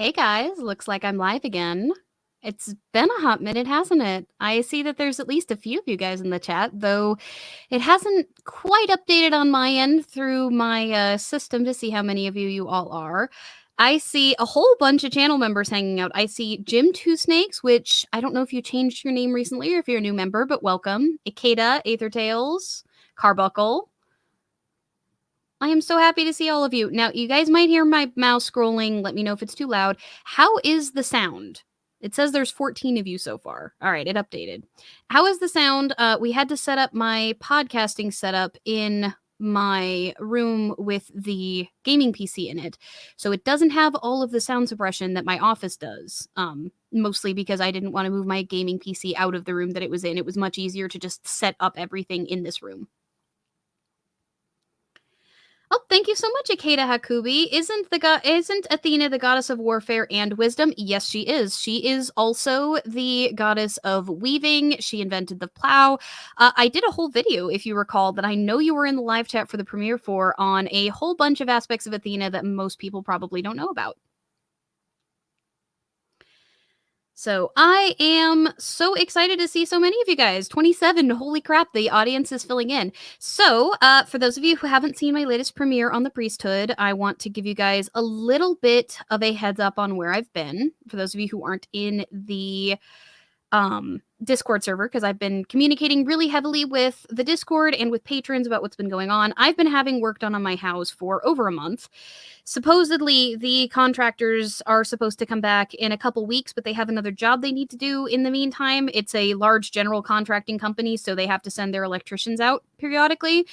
Hey guys, looks like I'm live again. It's been a hot minute, hasn't it? I see that there's at least a few of you guys in the chat, though it hasn't quite updated on my end through my system to see how many of you all are. I see a whole bunch of channel members hanging out. I see Jim Two Snakes, which I don't know if you changed your name recently or if you're a new member, but welcome. Ikeda, Aethertails, Carbuckle. I am so happy to see all of you. Now, you guys might hear my mouse scrolling. Let me know if it's too loud. How is the sound? It says there's 14 of you so far. All right, it updated. How is the sound? We had to set up my podcasting setup in my room with the gaming PC in it. So it doesn't have all of the sound suppression that my office does. Mostly because I didn't want to move my gaming PC out of the room that it was in. It was much easier to just set up everything in this room. Oh, thank you so much, Ikeda Hakubi. Isn't Athena the goddess of warfare and wisdom? Yes, she is. She is also the goddess of weaving. She invented the plow. I did a whole video, if you recall, that I know you were in the live chat for the premiere for on a whole bunch of aspects of Athena that most people probably don't know about. So I am so excited to see so many of you guys. 27, holy crap, the audience is filling in. So for those of you who haven't seen my latest premiere on the priesthood, I want to give you guys a little bit of a heads up on where I've been. For those of you who aren't in the Discord server, because I've been communicating really heavily with the Discord and with patrons about what's been going on. I've been having work done on my house for over a month. Supposedly, the contractors are supposed to come back in a couple weeks, but they have another job they need to do in the meantime. It's a large general contracting company, so they have to send their electricians out periodically.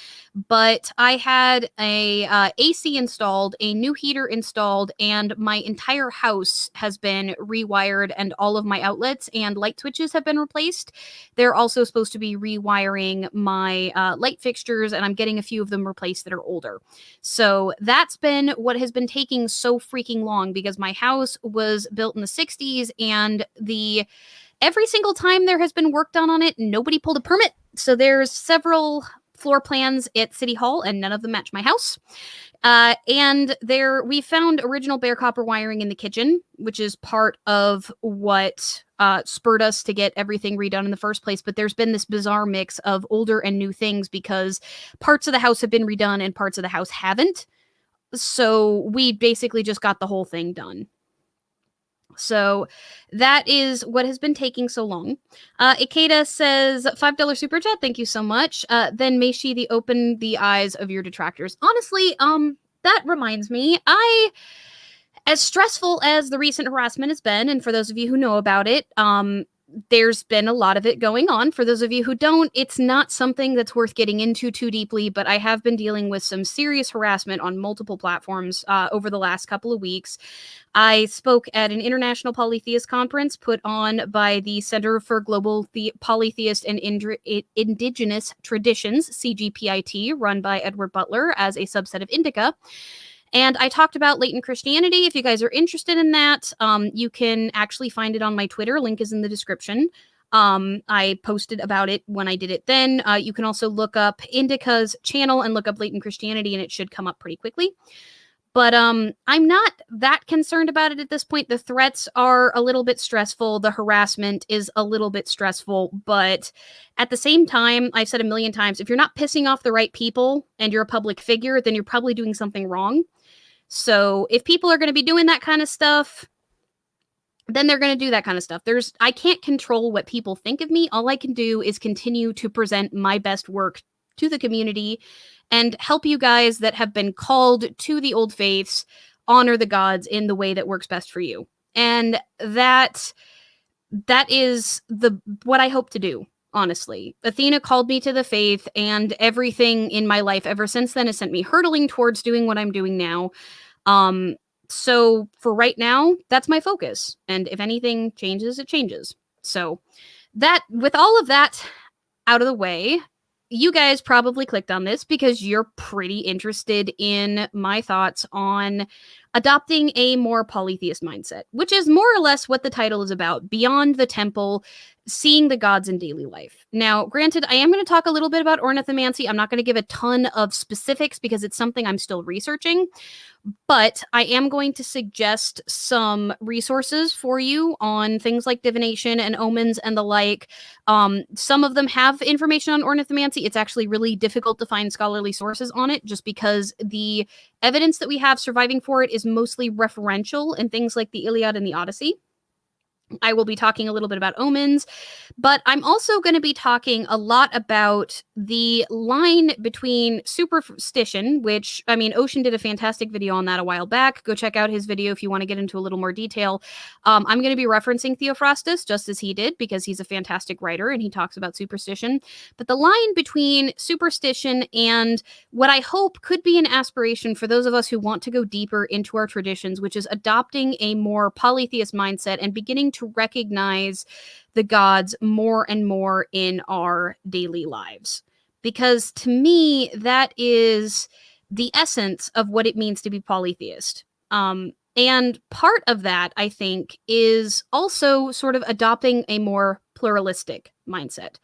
But I had a AC installed, a new heater installed, and my entire house has been rewired, and all of my outlets and light switches have been replaced. They're also supposed to be rewiring my light fixtures, and I'm getting a few of them replaced that are older. So that's been what has been taking so freaking long, because my house was built in the 60s, and every single time there has been work done on it, nobody pulled a permit. So there's several floor plans at City Hall, and none of them match my house. And we found original bare copper wiring in the kitchen, which is part of what spurred us to get everything redone in the first place. But there's been this bizarre mix of older and new things, because parts of the house have been redone and parts of the house haven't. So we basically just got the whole thing done. So that is what has been taking so long. Ikeda says, $5 super chat. Thank you so much. Then may she open the eyes of your detractors. Honestly, that reminds me, as stressful as the recent harassment has been, and for those of you who know about it, there's been a lot of it going on. For those of you who don't, it's not something that's worth getting into too deeply, but I have been dealing with some serious harassment on multiple platforms over the last couple of weeks. I spoke at an international polytheist conference put on by the Center for Global Polytheist and Indigenous Traditions, CGPIT, run by Edward Butler as a subset of Indica. And I talked about latent Christianity. If you guys are interested in that, you can actually find it on my Twitter. Link is in the description. I posted about it when I did it then. You can also look up Indica's channel and look up latent Christianity, and it should come up pretty quickly. But I'm not that concerned about it at this point. The threats are a little bit stressful. The harassment is a little bit stressful. But at the same time, I've said a million times, if you're not pissing off the right people and you're a public figure, then you're probably doing something wrong. So if people are going to be doing that kind of stuff, then they're going to do that kind of stuff. I can't control what people think of me. All I can do is continue to present my best work to the community and help you guys that have been called to the old faiths honor the gods in the way that works best for you. And that is what I hope to do, honestly. Athena called me to the faith, and everything in my life ever since then has sent me hurtling towards doing what I'm doing now. So for right now, that's my focus. And if anything changes, it changes. So with all of that out of the way, you guys probably clicked on this because you're pretty interested in my thoughts on adopting a more polytheist mindset, which is more or less what the title is about, beyond the temple, seeing the gods in daily life. Now, granted, I am going to talk a little bit about ornithomancy. I'm not going to give a ton of specifics because it's something I'm still researching, but I am going to suggest some resources for you on things like divination and omens and the like. Some of them have information on ornithomancy. It's actually really difficult to find scholarly sources on it just because the evidence that we have surviving for it is mostly referential in things like the Iliad and the Odyssey. I will be talking a little bit about omens, but I'm also going to be talking a lot about the line between superstition, which, I mean, Ocean did a fantastic video on that a while back. Go check out his video if you want to get into a little more detail. I'm going to be referencing Theophrastus just as he did because he's a fantastic writer and he talks about superstition. But the line between superstition and what I hope could be an aspiration for those of us who want to go deeper into our traditions, which is adopting a more polytheist mindset and beginning to recognize the gods more and more in our daily lives. Because to me, that is the essence of what it means to be polytheist. And part of that, I think, is also sort of adopting a more pluralistic mindset.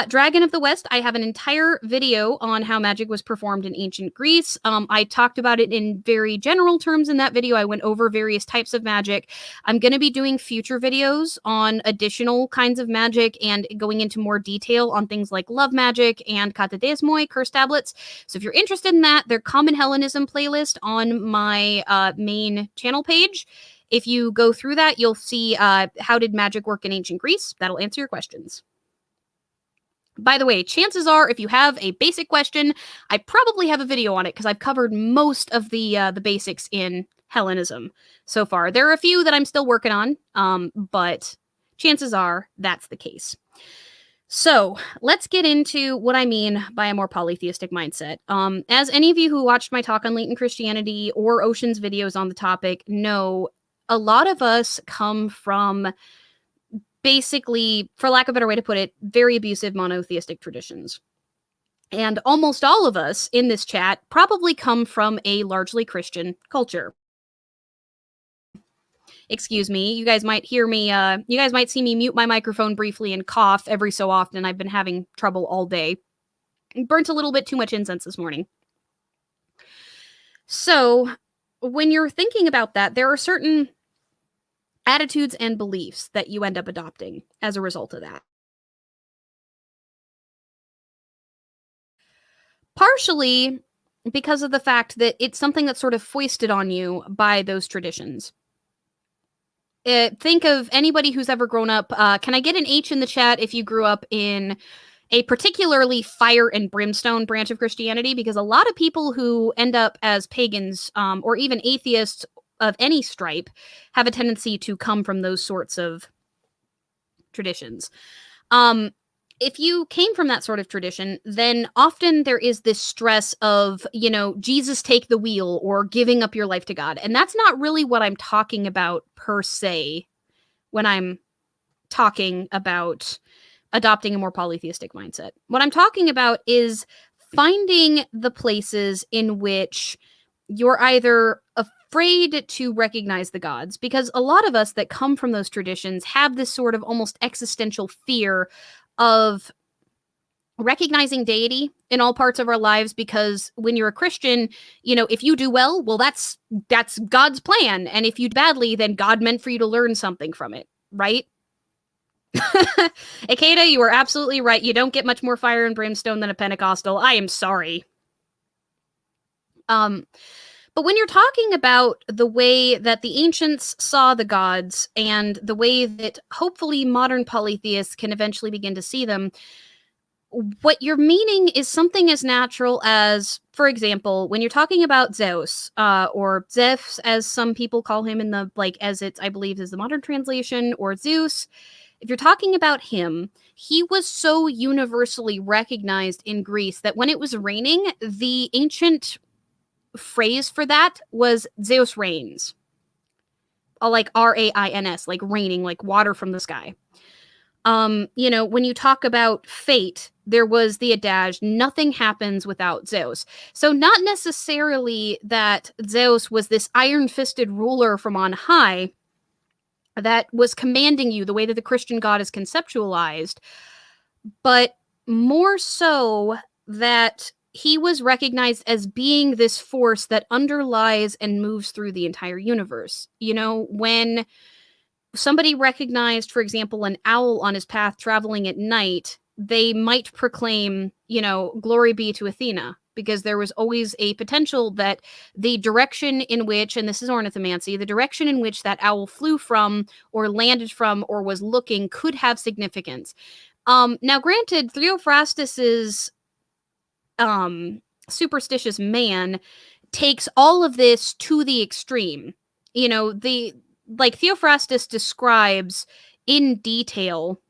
Dragon of the West, I have an entire video on how magic was performed in ancient Greece. I talked about it in very general terms in that video. I went over various types of magic. I'm going to be doing future videos on additional kinds of magic and going into more detail on things like love magic and katadesmoi, curse tablets. So if you're interested in that, there's Common Hellenism playlist on my main channel page. If you go through that, you'll see how did magic work in ancient Greece. That'll answer your questions. By the way, chances are, if you have a basic question, I probably have a video on it because I've covered most of the basics in Hellenism so far. There are a few that I'm still working on, but chances are that's the case. So let's get into what I mean by a more polytheistic mindset. As any of you who watched my talk on latent Christianity or Ocean's videos on the topic know, a lot of us come from basically, for lack of a better way to put it, very abusive monotheistic traditions. And almost all of us in this chat probably come from a largely Christian culture. Excuse me, you guys might hear me, you guys might see me mute my microphone briefly and cough every so often. I've been having trouble all day. Burnt a little bit too much incense this morning. So when you're thinking about that, there are certain attitudes and beliefs that you end up adopting as a result of that. Partially because of the fact that it's something that's sort of foisted on you by those traditions. Think of anybody who's ever grown up. Can I get an H in the chat if you grew up in a particularly fire and brimstone branch of Christianity? Because a lot of people who end up as pagans or even atheists of any stripe have a tendency to come from those sorts of traditions. If you came from that sort of tradition, then often there is this stress of, you know, Jesus take the wheel or giving up your life to God. And that's not really what I'm talking about per se when I'm talking about adopting a more polytheistic mindset. What I'm talking about is finding the places in which you're either afraid to recognize the gods, because a lot of us that come from those traditions have this sort of almost existential fear of recognizing deity in all parts of our lives, because when you're a Christian, you know, if you do well, that's God's plan, and if you do badly, then God meant for you to learn something from it, right? Akeda, you are absolutely right. You don't get much more fire and brimstone than a Pentecostal. I am sorry. But when you're talking about the way that the ancients saw the gods and the way that hopefully modern polytheists can eventually begin to see them, what you're meaning is something as natural as, for example, when you're talking about Zeus, or Zeph, as some people call him in the, like, as it's, I believe, is the modern translation, or Zeus. If you're talking about him, he was so universally recognized in Greece that when it was raining, the ancient phrase for that was Zeus rains. Like R-A-I-N-S, like raining, like water from the sky. When you talk about fate, there was the adage, nothing happens without Zeus. So not necessarily that Zeus was this iron-fisted ruler from on high that was commanding you the way that the Christian God is conceptualized, but more so that he was recognized as being this force that underlies and moves through the entire universe. When somebody recognized, for example, an owl on his path traveling at night, they might proclaim, glory be to Athena, because there was always a potential that the direction in which, and this is ornithomancy, the direction in which that owl flew from or landed from or was looking could have significance. Now, granted, Theophrastus's superstitious man takes all of this to the extreme. Theophrastus describes in detail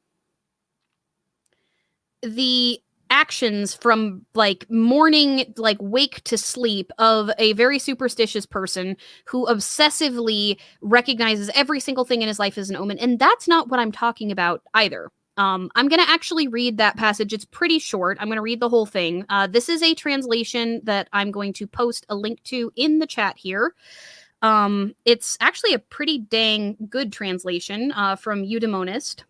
the actions from morning, wake to sleep of a very superstitious person who obsessively recognizes every single thing in his life as an omen. And that's not what I'm talking about either. I'm going to actually read that passage. It's pretty short. I'm going to read the whole thing. This is a translation that I'm going to post a link to in the chat here. It's actually a pretty dang good translation from Eudemonist.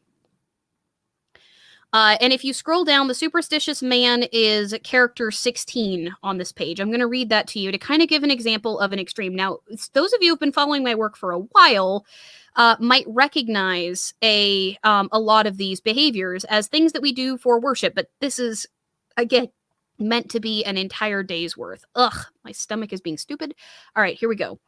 And if you scroll down, the superstitious man is character 16 on this page. I'm going to read that to you to kind of give an example of an extreme. Now, those of you who've been following my work for a while might recognize a lot of these behaviors as things that we do for worship, but this is, again, meant to be an entire day's worth. Ugh, my stomach is being stupid. All right, here we go.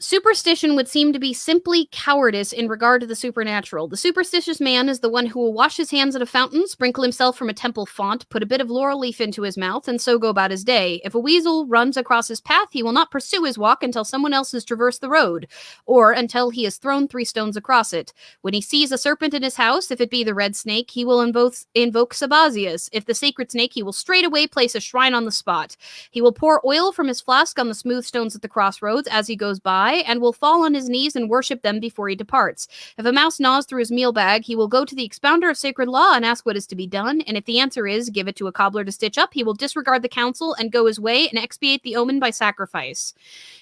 Superstition would seem to be simply cowardice in regard to the supernatural. The superstitious man is the one who will wash his hands at a fountain, sprinkle himself from a temple font, put a bit of laurel leaf into his mouth, and so go about his day. If a weasel runs across his path, he will not pursue his walk until someone else has traversed the road, or until he has thrown 3 stones across it. When he sees a serpent in his house, if it be the red snake, he will invoke Sabazius. If the sacred snake, he will straightway place a shrine on the spot. He will pour oil from his flask on the smooth stones at the crossroads as he goes by, and will fall on his knees and worship them before he departs. If a mouse gnaws through his meal bag, he will go to the expounder of sacred law and ask what is to be done, and if the answer is, give it to a cobbler to stitch up, he will disregard the counsel and go his way and expiate the omen by sacrifice.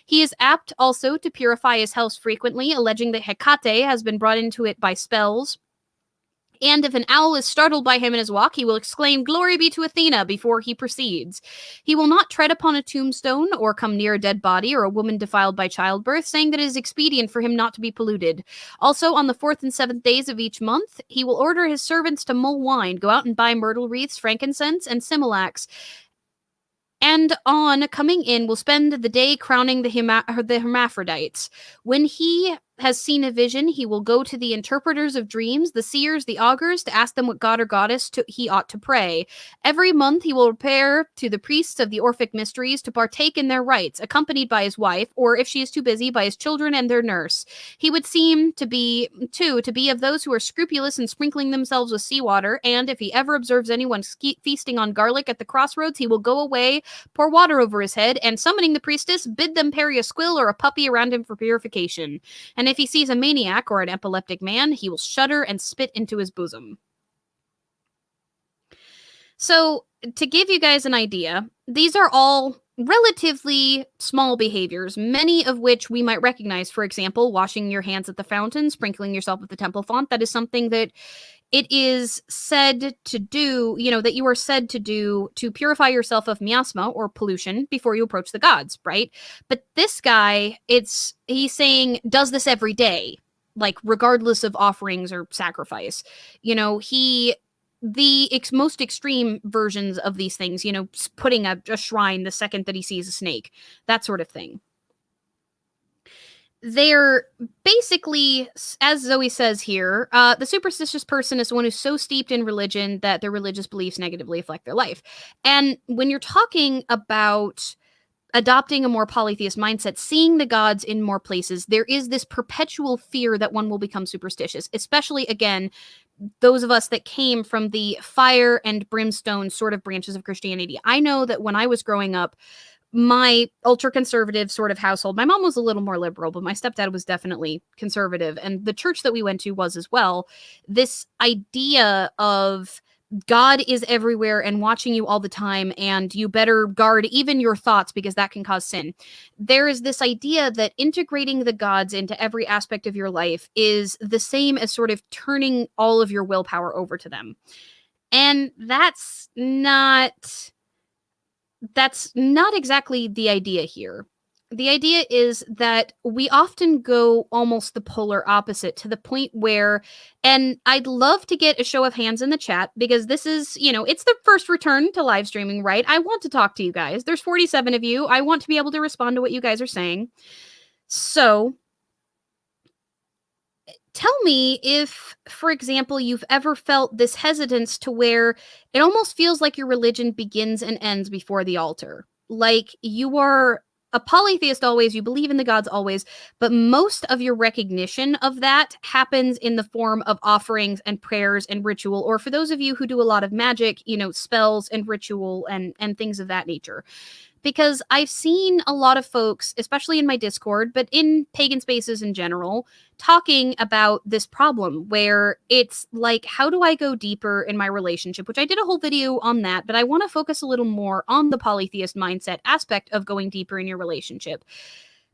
He is apt also to purify his house frequently, alleging that Hecate has been brought into it by spells. And if an owl is startled by him in his walk, he will exclaim, "Glory be to Athena," before he proceeds. He will not tread upon a tombstone or come near a dead body or a woman defiled by childbirth, saying that it is expedient for him not to be polluted. Also, on the 4th and 7th days of each month, he will order his servants to mull wine, go out and buy myrtle wreaths, frankincense, and similax. And on coming in, will spend the day crowning the hermaphrodites. When he has seen a vision, he will go to the interpreters of dreams, the seers, the augurs, to ask them what god or goddess he ought to pray. Every month he will repair to the priests of the Orphic mysteries to partake in their rites, accompanied by his wife, or if she is too busy, by his children and their nurse. He would seem to be of those who are scrupulous in sprinkling themselves with seawater, and if he ever observes anyone feasting on garlic at the crossroads, he will go away, pour water over his head, and summoning the priestess, bid them parry a squill or a puppy around him for purification. And if he sees a maniac or an epileptic man, he will shudder and spit into his bosom. So, to give you guys an idea, these are all relatively small behaviors, many of which we might recognize. For example, washing your hands at the fountain, sprinkling yourself with the temple font. That is something that it is said to do, that you are said to do to purify yourself of miasma or pollution before you approach the gods, right? But this guy, he's saying does this every day, regardless of offerings or sacrifice. The most extreme versions of these things, putting a shrine the second that he sees a snake, that sort of thing. They're basically, as Zoe says here, the superstitious person is the one who's so steeped in religion that their religious beliefs negatively affect their life. And when you're talking about adopting a more polytheist mindset, seeing the gods in more places, there is this perpetual fear that one will become superstitious, especially, again, those of us that came from the fire and brimstone sort of branches of Christianity. I know that when I was growing up, my ultra conservative sort of household. My mom was a little more liberal, but my stepdad was definitely conservative. And the church that we went to was as well. This idea of God is everywhere and watching you all the time, and you better guard even your thoughts because that can cause sin. There is this idea that integrating the gods into every aspect of your life is the same as sort of turning all of your willpower over to them. And that's not exactly the idea here. The idea is that we often go almost the polar opposite, to the point where, and I'd love to get a show of hands in the chat because this is, it's the first return to live streaming, right? I want to talk to you guys. There's 47 of you. I want to be able to respond to what you guys are saying. So tell me if, for example, you've ever felt this hesitance to where it almost feels like your religion begins and ends before the altar. Like you are a polytheist always, you believe in the gods always, but most of your recognition of that happens in the form of offerings and prayers and ritual, or for those of you who do a lot of magic, spells and ritual and things of that nature. Because I've seen a lot of folks, especially in my Discord, but in pagan spaces in general, talking about this problem where it's like, how do I go deeper in my relationship? Which I did a whole video on that, but I want to focus a little more on the polytheist mindset aspect of going deeper in your relationship,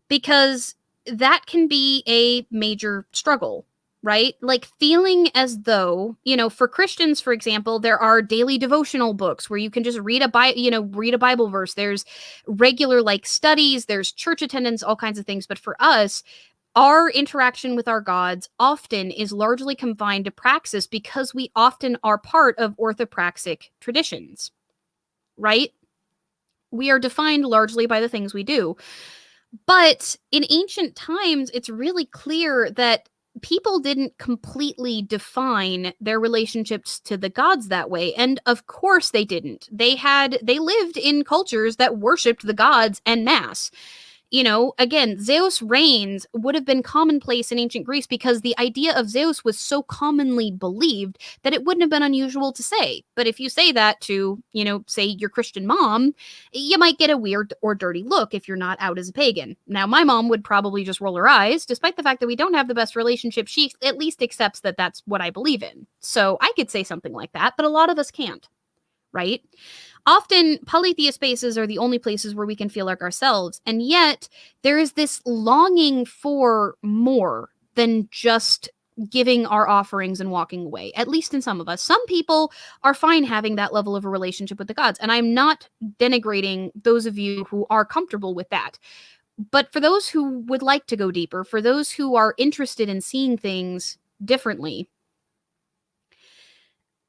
because that can be a major struggle. Right? Like feeling as though, for Christians, for example, there are daily devotional books where you can just read a Bible verse. There's regular like studies, there's church attendance, all kinds of things. But for us, our interaction with our gods often is largely confined to praxis because we often are part of orthopraxic traditions, right? We are defined largely by the things we do. But in ancient times, it's really clear that people didn't completely define their relationships to the gods that way. And of course they didn't. They lived in cultures that worshipped the gods en masse. Again, Zeus reigns would have been commonplace in ancient Greece because the idea of Zeus was so commonly believed that it wouldn't have been unusual to say. But if you say that to, say your Christian mom, you might get a weird or dirty look if you're not out as a pagan. Now, my mom would probably just roll her eyes, despite the fact that we don't have the best relationship. She at least accepts that that's what I believe in. So I could say something like that, but a lot of us can't, right? Often, polytheist spaces are the only places where we can feel like ourselves, and yet there is this longing for more than just giving our offerings and walking away, at least in some of us. Some people are fine having that level of a relationship with the gods, and I'm not denigrating those of you who are comfortable with that. But for those who would like to go deeper, for those who are interested in seeing things differently,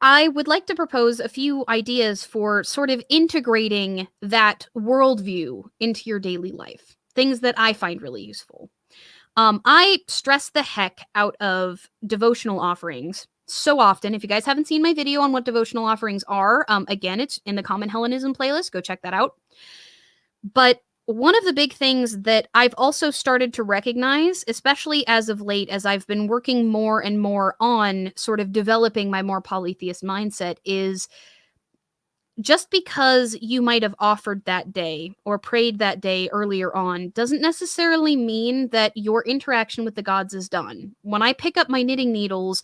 I would like to propose a few ideas for sort of integrating that worldview into your daily life. Things that I find really useful. I stress the heck out of devotional offerings so often. If you guys haven't seen my video on what devotional offerings are, again, it's in the Common Hellenism playlist. Go check that out. But one of the big things that I've also started to recognize, especially as of late, as I've been working more and more on sort of developing my more polytheist mindset, is just because you might have offered that day or prayed that day earlier on doesn't necessarily mean that your interaction with the gods is done. When I pick up my knitting needles,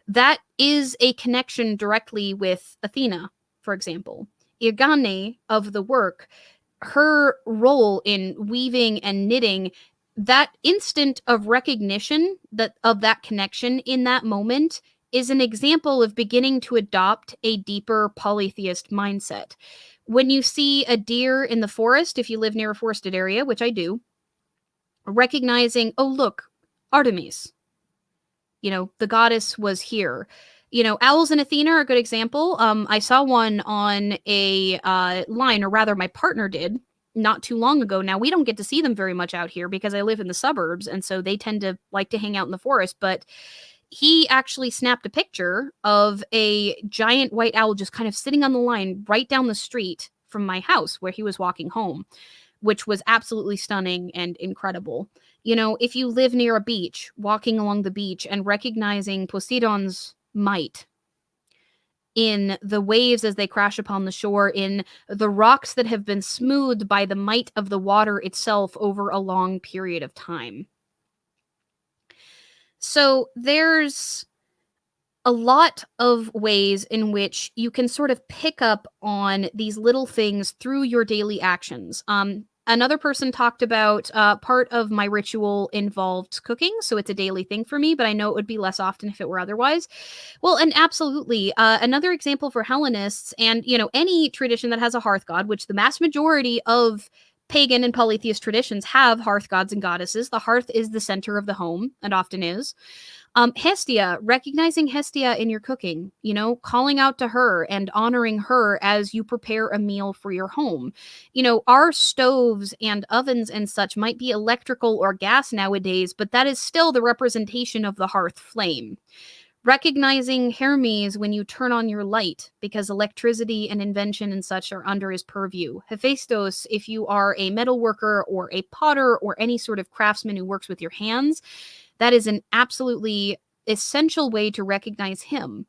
that is a connection directly with Athena, for example. Irgane of the work, her role in weaving and knitting, that instant of recognition of that connection in that moment is an example of beginning to adopt a deeper polytheist mindset. When you see a deer in the forest, if you live near a forested area, which I do, recognizing, oh, look, Artemis, the goddess was here. Owls and Athena are a good example. I saw one on a line, or rather my partner did, not too long ago. Now, we don't get to see them very much out here because I live in the suburbs, and so they tend to like to hang out in the forest, but he actually snapped a picture of a giant white owl just kind of sitting on the line right down the street from my house where he was walking home, which was absolutely stunning and incredible. If you live near a beach, walking along the beach and recognizing Poseidon's might in the waves as they crash upon the shore, in the rocks that have been smoothed by the might of the water itself over a long period of time. So there's a lot of ways in which you can sort of pick up on these little things through your daily actions. Another person talked about part of my ritual involved cooking, so it's a daily thing for me, but I know it would be less often if it were otherwise. Well, and absolutely, another example for Hellenists and, any tradition that has a hearth god, which the mass majority of pagan and polytheist traditions have hearth gods and goddesses. The hearth is the center of the home and often is. Hestia, recognizing Hestia in your cooking, calling out to her and honoring her as you prepare a meal for your home. Our stoves and ovens and such might be electrical or gas nowadays, but that is still the representation of the hearth flame. Recognizing Hermes when you turn on your light, because electricity and invention and such are under his purview. Hephaestus, if you are a metal worker or a potter or any sort of craftsman who works with your hands, that is an absolutely essential way to recognize him.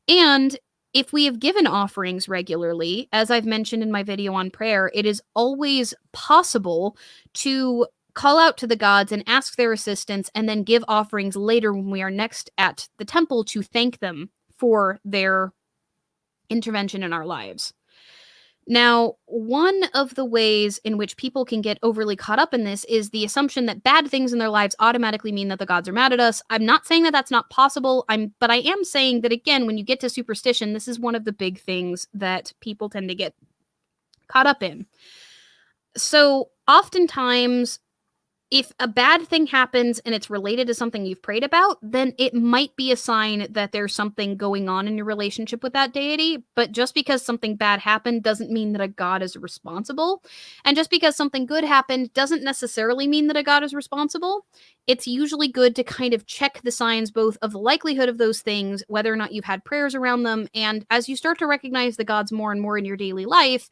And if we have given offerings regularly, as I've mentioned in my video on prayer, it is always possible to call out to the gods and ask their assistance and then give offerings later when we are next at the temple to thank them for their intervention in our lives. Now, one of the ways in which people can get overly caught up in this is the assumption that bad things in their lives automatically mean that the gods are mad at us. I'm not saying that that's not possible, but I am saying that, again, when you get to superstition, this is one of the big things that people tend to get caught up in. So, oftentimes, if a bad thing happens and it's related to something you've prayed about, then it might be a sign that there's something going on in your relationship with that deity. But just because something bad happened doesn't mean that a god is responsible. And just because something good happened doesn't necessarily mean that a god is responsible. It's usually good to kind of check the signs, both of the likelihood of those things, whether or not you've had prayers around them. And as you start to recognize the gods more and more in your daily life,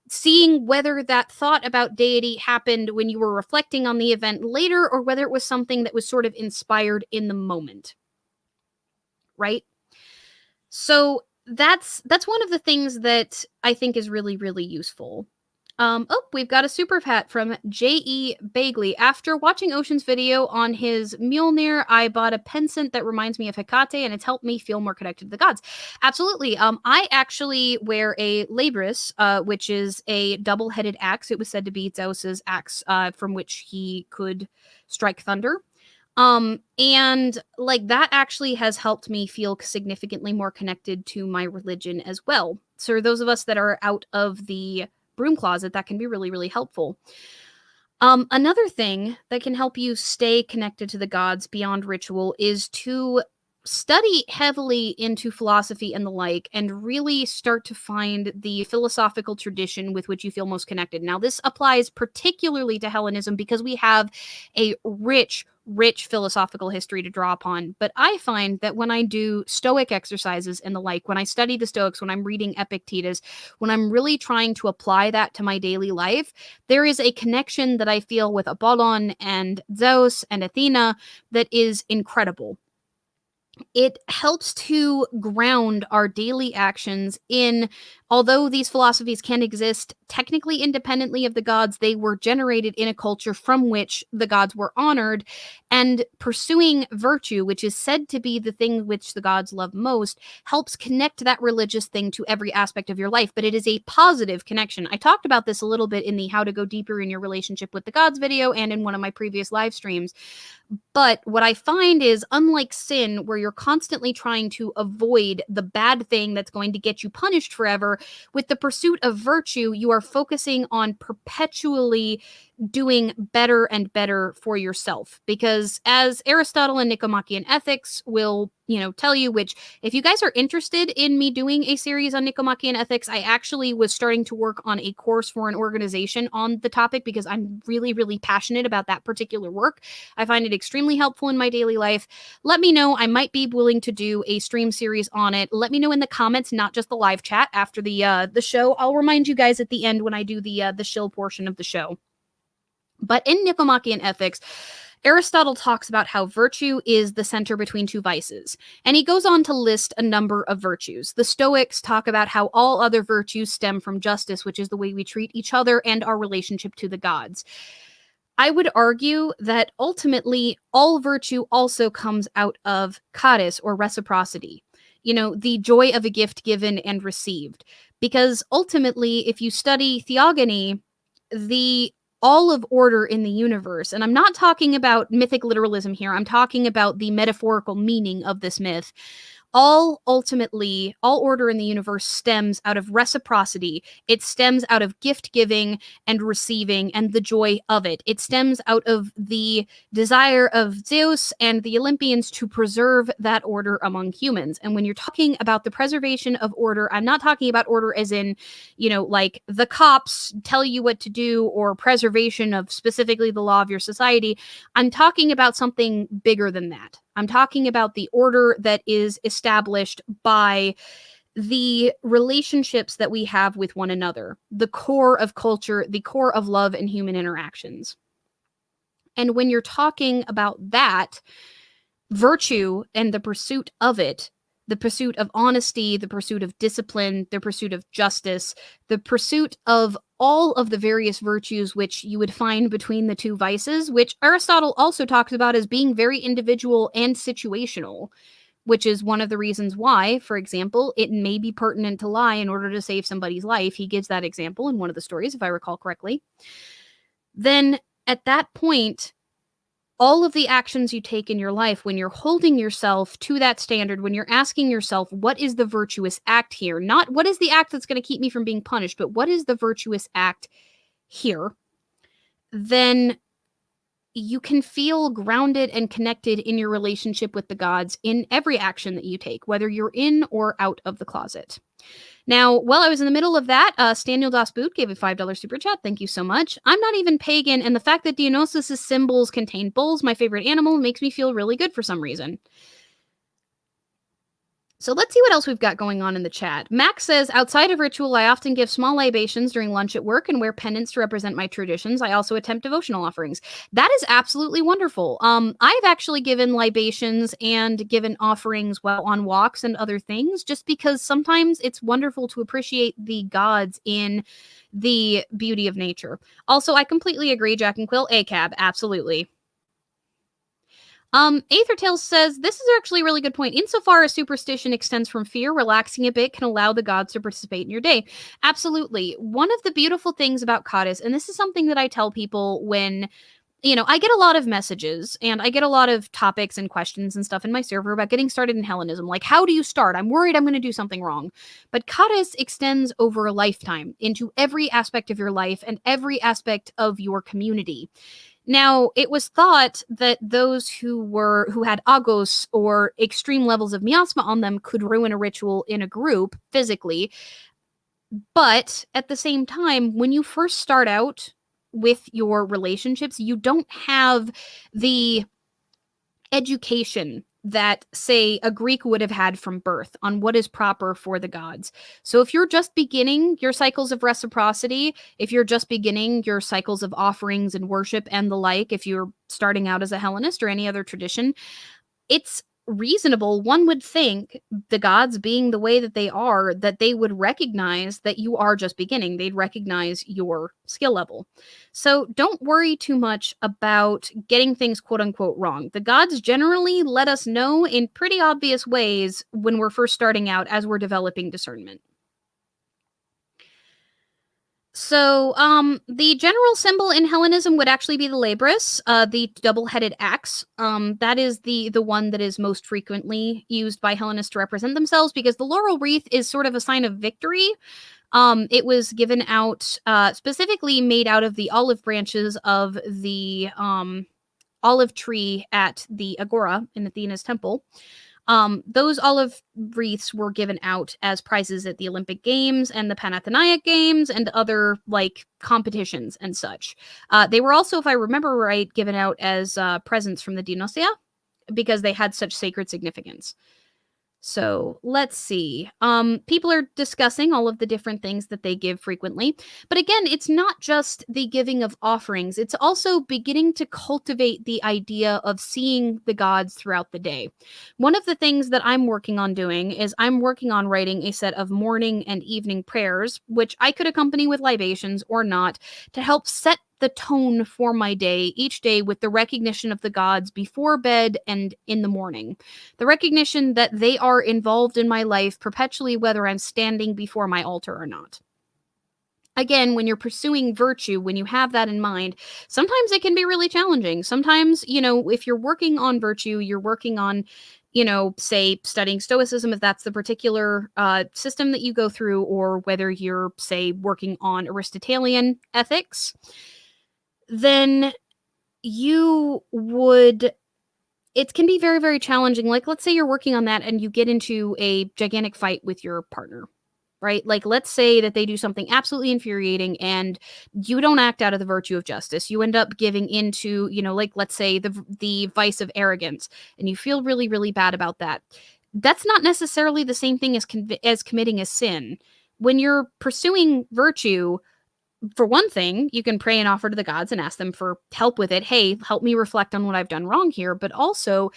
seeing whether that thought about deity happened when you were reflecting on the event later or whether it was something that was sort of inspired in the moment. Right? So that's one of the things that I think is really, really useful. We've got a super chat from J.E. Bagley. After watching Ocean's video on his Mjolnir, I bought a pendant that reminds me of Hecate, and it's helped me feel more connected to the gods. Absolutely. I actually wear a Labris, which is a double-headed axe. It was said to be Zeus's axe, from which he could strike thunder. And like that actually has helped me feel significantly more connected to my religion as well. So those of us that are out of the broom closet, that can be really, really helpful. Another thing that can help you stay connected to the gods beyond ritual is to study heavily into philosophy and the like, and really start to find the philosophical tradition with which you feel most connected. Now, this applies particularly to Hellenism because we have a rich philosophical history to draw upon. But I find that when I do Stoic exercises and the like, when I study the Stoics, when I'm reading Epictetus, when I'm really trying to apply that to my daily life, there is a connection that I feel with Apollon and Zeus and Athena that is incredible. It helps to ground our daily actions in, although these philosophies can exist technically independently of the gods, they were generated in a culture from which the gods were honored, and pursuing virtue, which is said to be the thing which the gods love most, helps connect that religious thing to every aspect of your life, but it is a positive connection. I talked about this a little bit in the How to Go Deeper in Your Relationship with the Gods video and in one of my previous live streams. But what I find is, unlike sin, where you're constantly trying to avoid the bad thing that's going to get you punished forever, with the pursuit of virtue, you are focusing on perpetually doing better and better for yourself. Because as Aristotle and Nicomachean Ethics will, tell you, which if you guys are interested in me doing a series on Nicomachean Ethics, I actually was starting to work on a course for an organization on the topic because I'm really, really passionate about that particular work. I find it extremely helpful in my daily life. Let me know. I might be willing to do a stream series on it. Let me know in the comments, not just the live chat after the show. I'll remind you guys at the end when I do the shill portion of the show. But in Nicomachean Ethics, Aristotle talks about how virtue is the center between two vices, and he goes on to list a number of virtues. The Stoics talk about how all other virtues stem from justice, which is the way we treat each other and our relationship to the gods. I would argue that ultimately all virtue also comes out of charis, or reciprocity. The joy of a gift given and received. Because ultimately, if you study theogony, the all of order in the universe, and I'm not talking about mythic literalism here, I'm talking about the metaphorical meaning of this myth. All order in the universe stems out of reciprocity. It stems out of gift giving and receiving and the joy of it. It stems out of the desire of Zeus and the Olympians to preserve that order among humans. And when you're talking about the preservation of order, I'm not talking about order as in, like the cops tell you what to do, or preservation of specifically the law of your society. I'm talking about something bigger than that. I'm talking about the order that is established by the relationships that we have with one another, the core of culture, the core of love and human interactions. And when you're talking about that, virtue and the pursuit of it, the pursuit of honesty, the pursuit of discipline, the pursuit of justice, the pursuit of all of the various virtues which you would find between the two vices, which Aristotle also talks about as being very individual and situational, which is one of the reasons why, for example, it may be pertinent to lie in order to save somebody's life. He gives that example in one of the stories, if I recall correctly. Then at that point, all of the actions you take in your life, when you're holding yourself to that standard, when you're asking yourself, what is the virtuous act here? Not what is the act that's going to keep me from being punished, but what is the virtuous act here? Then you can feel grounded and connected in your relationship with the gods in every action that you take, whether you're in or out of the closet. Now, while I was in the middle of that, Staniel Das Boot gave a $5 super chat. Thank you so much. I'm not even pagan, and the fact that Dionysus' symbols contain bulls, my favorite animal, makes me feel really good for some reason. So let's see what else we've got going on in the chat. Max says, outside of ritual, I often give small libations during lunch at work and wear pendants to represent my traditions. I also attempt devotional offerings. That is absolutely wonderful. I've actually given libations and given offerings while on walks and other things, just because sometimes it's wonderful to appreciate the gods in the beauty of nature. Also, I completely agree, JACandQuill, ACAB, absolutely. Aethertail says, this is actually a really good point. Insofar as superstition extends from fear, relaxing a bit can allow the gods to participate in your day. Absolutely. One of the beautiful things about Cottis, and this is something that I tell people when, I get a lot of messages and I get a lot of topics and questions and stuff in my server about getting started in Hellenism. Like, how do you start? I'm worried I'm going to do something wrong. But Cottis extends over a lifetime into every aspect of your life and every aspect of your community. Now, it was thought that those who had agos or extreme levels of miasma on them could ruin a ritual in a group physically. But at the same time, when you first start out with your relationships, you don't have the education that, say, a Greek would have had from birth on what is proper for the gods. So if you're just beginning your cycles of reciprocity, if you're just beginning your cycles of offerings and worship and the like, if you're starting out as a Hellenist or any other tradition, it's reasonable, one would think, the gods being the way that they are, that they would recognize that you are just beginning. They'd recognize your skill level. So don't worry too much about getting things quote unquote wrong. The gods generally let us know in pretty obvious ways when we're first starting out as we're developing discernment. So, the general symbol in Hellenism would actually be the labris, the double-headed axe. That is the one that is most frequently used by Hellenists to represent themselves, because the laurel wreath is sort of a sign of victory. It was given out, specifically made out of the olive branches of the olive tree at the Agora in Athena's temple. Those olive wreaths were given out as prizes at the Olympic Games and the Panathinaik Games and other competitions and such. They were also, if I remember right, given out as presents from the Dionysia because they had such sacred significance. So let's see. People are discussing all of the different things that they give frequently. But again, it's not just the giving of offerings, it's also beginning to cultivate the idea of seeing the gods throughout the day. One of the things that I'm working on doing is I'm working on writing a set of morning and evening prayers, which I could accompany with libations or not, to help set the tone for my day each day with the recognition of the gods before bed and in the morning. The recognition that they are involved in my life perpetually, whether I'm standing before my altar or not. Again, when you're pursuing virtue, when you have that in mind, sometimes it can be really challenging. Sometimes, if you're working on virtue, you're working on, say, studying Stoicism, if that's the particular system that you go through, or whether you're, say, working on Aristotelian ethics, then you would it can be very, very challenging. Like, let's say you're working on that and you get into a gigantic fight with your partner, right? Like, let's say that they do something absolutely infuriating and you don't act out of the virtue of justice. You end up giving into, like, let's say the vice of arrogance, and you feel really, really bad about that. That's not necessarily the same thing as committing a sin. When you're pursuing virtue, for one thing, you can pray and offer to the gods and ask them for help with it. Hey, help me reflect on what I've done wrong here. But also,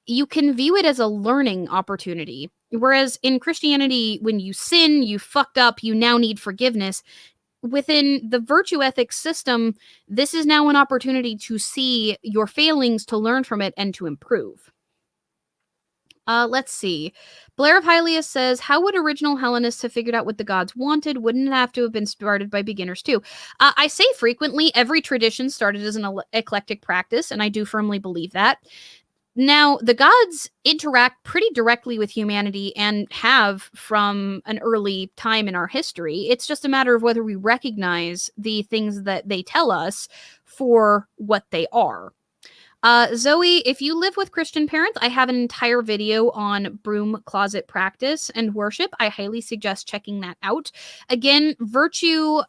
you can view it as a learning opportunity. Whereas in Christianity, when you sin, you fucked up, you now need forgiveness. Within the virtue ethics system, this is now an opportunity to see your failings, to learn from it, and to improve. Let's see. Blair of Hylius says, how would original Hellenists have figured out what the gods wanted? Wouldn't it have to have been started by beginners too? I say frequently, every tradition started as an eclectic practice, and I do firmly believe that. Now, the gods interact pretty directly with humanity and have from an early time in our history. It's just a matter of whether we recognize the things that they tell us for what they are. Zoe, if you live with Christian parents, I have an entire video on broom closet practice and worship. I highly suggest checking that out. Again, virtue,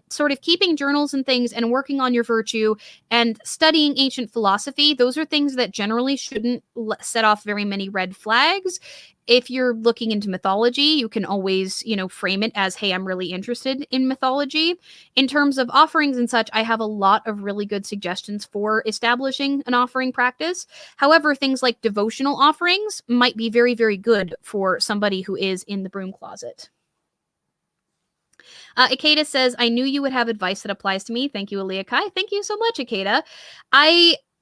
sort of keeping journals and things and working on your virtue and studying ancient philosophy, those are things that generally shouldn't set off very many red flags. If you're looking into mythology, you can always, frame it as, hey, I'm really interested in mythology. In terms of offerings and such, I have a lot of really good suggestions for establishing an offering practice. However, things like devotional offerings might be very, very good for somebody who is in the broom closet. Ikeda says, I knew you would have advice that applies to me. Thank you, Aliakai. Thank you so much, Ikeda.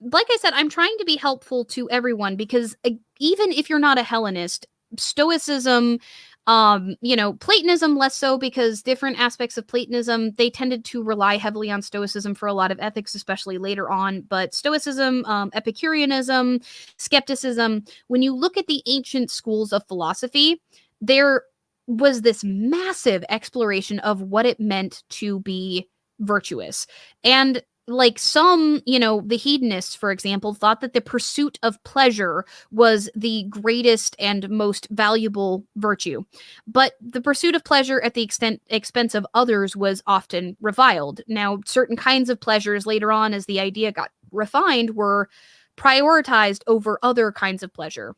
Like I said, I'm trying to be helpful to everyone because even if you're not a Hellenist, Stoicism, Platonism less so, because different aspects of Platonism, they tended to rely heavily on Stoicism for a lot of ethics, especially later on. But Stoicism, Epicureanism, skepticism, when you look at the ancient schools of philosophy, there was this massive exploration of what it meant to be virtuous. And like some, the hedonists, for example, thought that the pursuit of pleasure was the greatest and most valuable virtue. But the pursuit of pleasure at the expense of others was often reviled. Now, certain kinds of pleasures later on, as the idea got refined, were prioritized over other kinds of pleasure.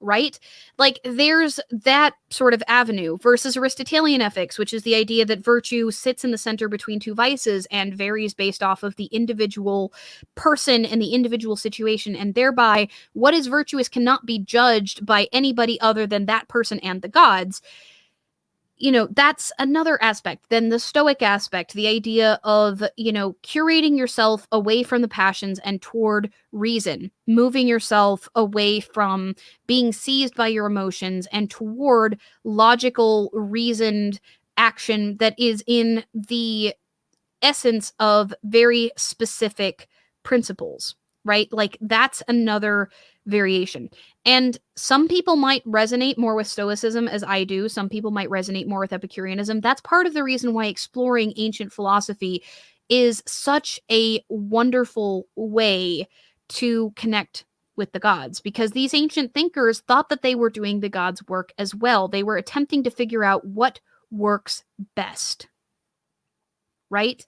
Right? Like, there's that sort of avenue versus Aristotelian ethics, which is the idea that virtue sits in the center between two vices and varies based off of the individual person and the individual situation, and thereby what is virtuous cannot be judged by anybody other than that person and the gods. That's another aspect. Then the Stoic aspect, the idea of, curating yourself away from the passions and toward reason, moving yourself away from being seized by your emotions and toward logical, reasoned action that is in the essence of very specific principles, right? Like, that's another variation. And some people might resonate more with Stoicism as I do. Some people might resonate more with Epicureanism. That's part of the reason why exploring ancient philosophy is such a wonderful way to connect with the gods, because these ancient thinkers thought that they were doing the gods' work as well. They were attempting to figure out what works best. Right?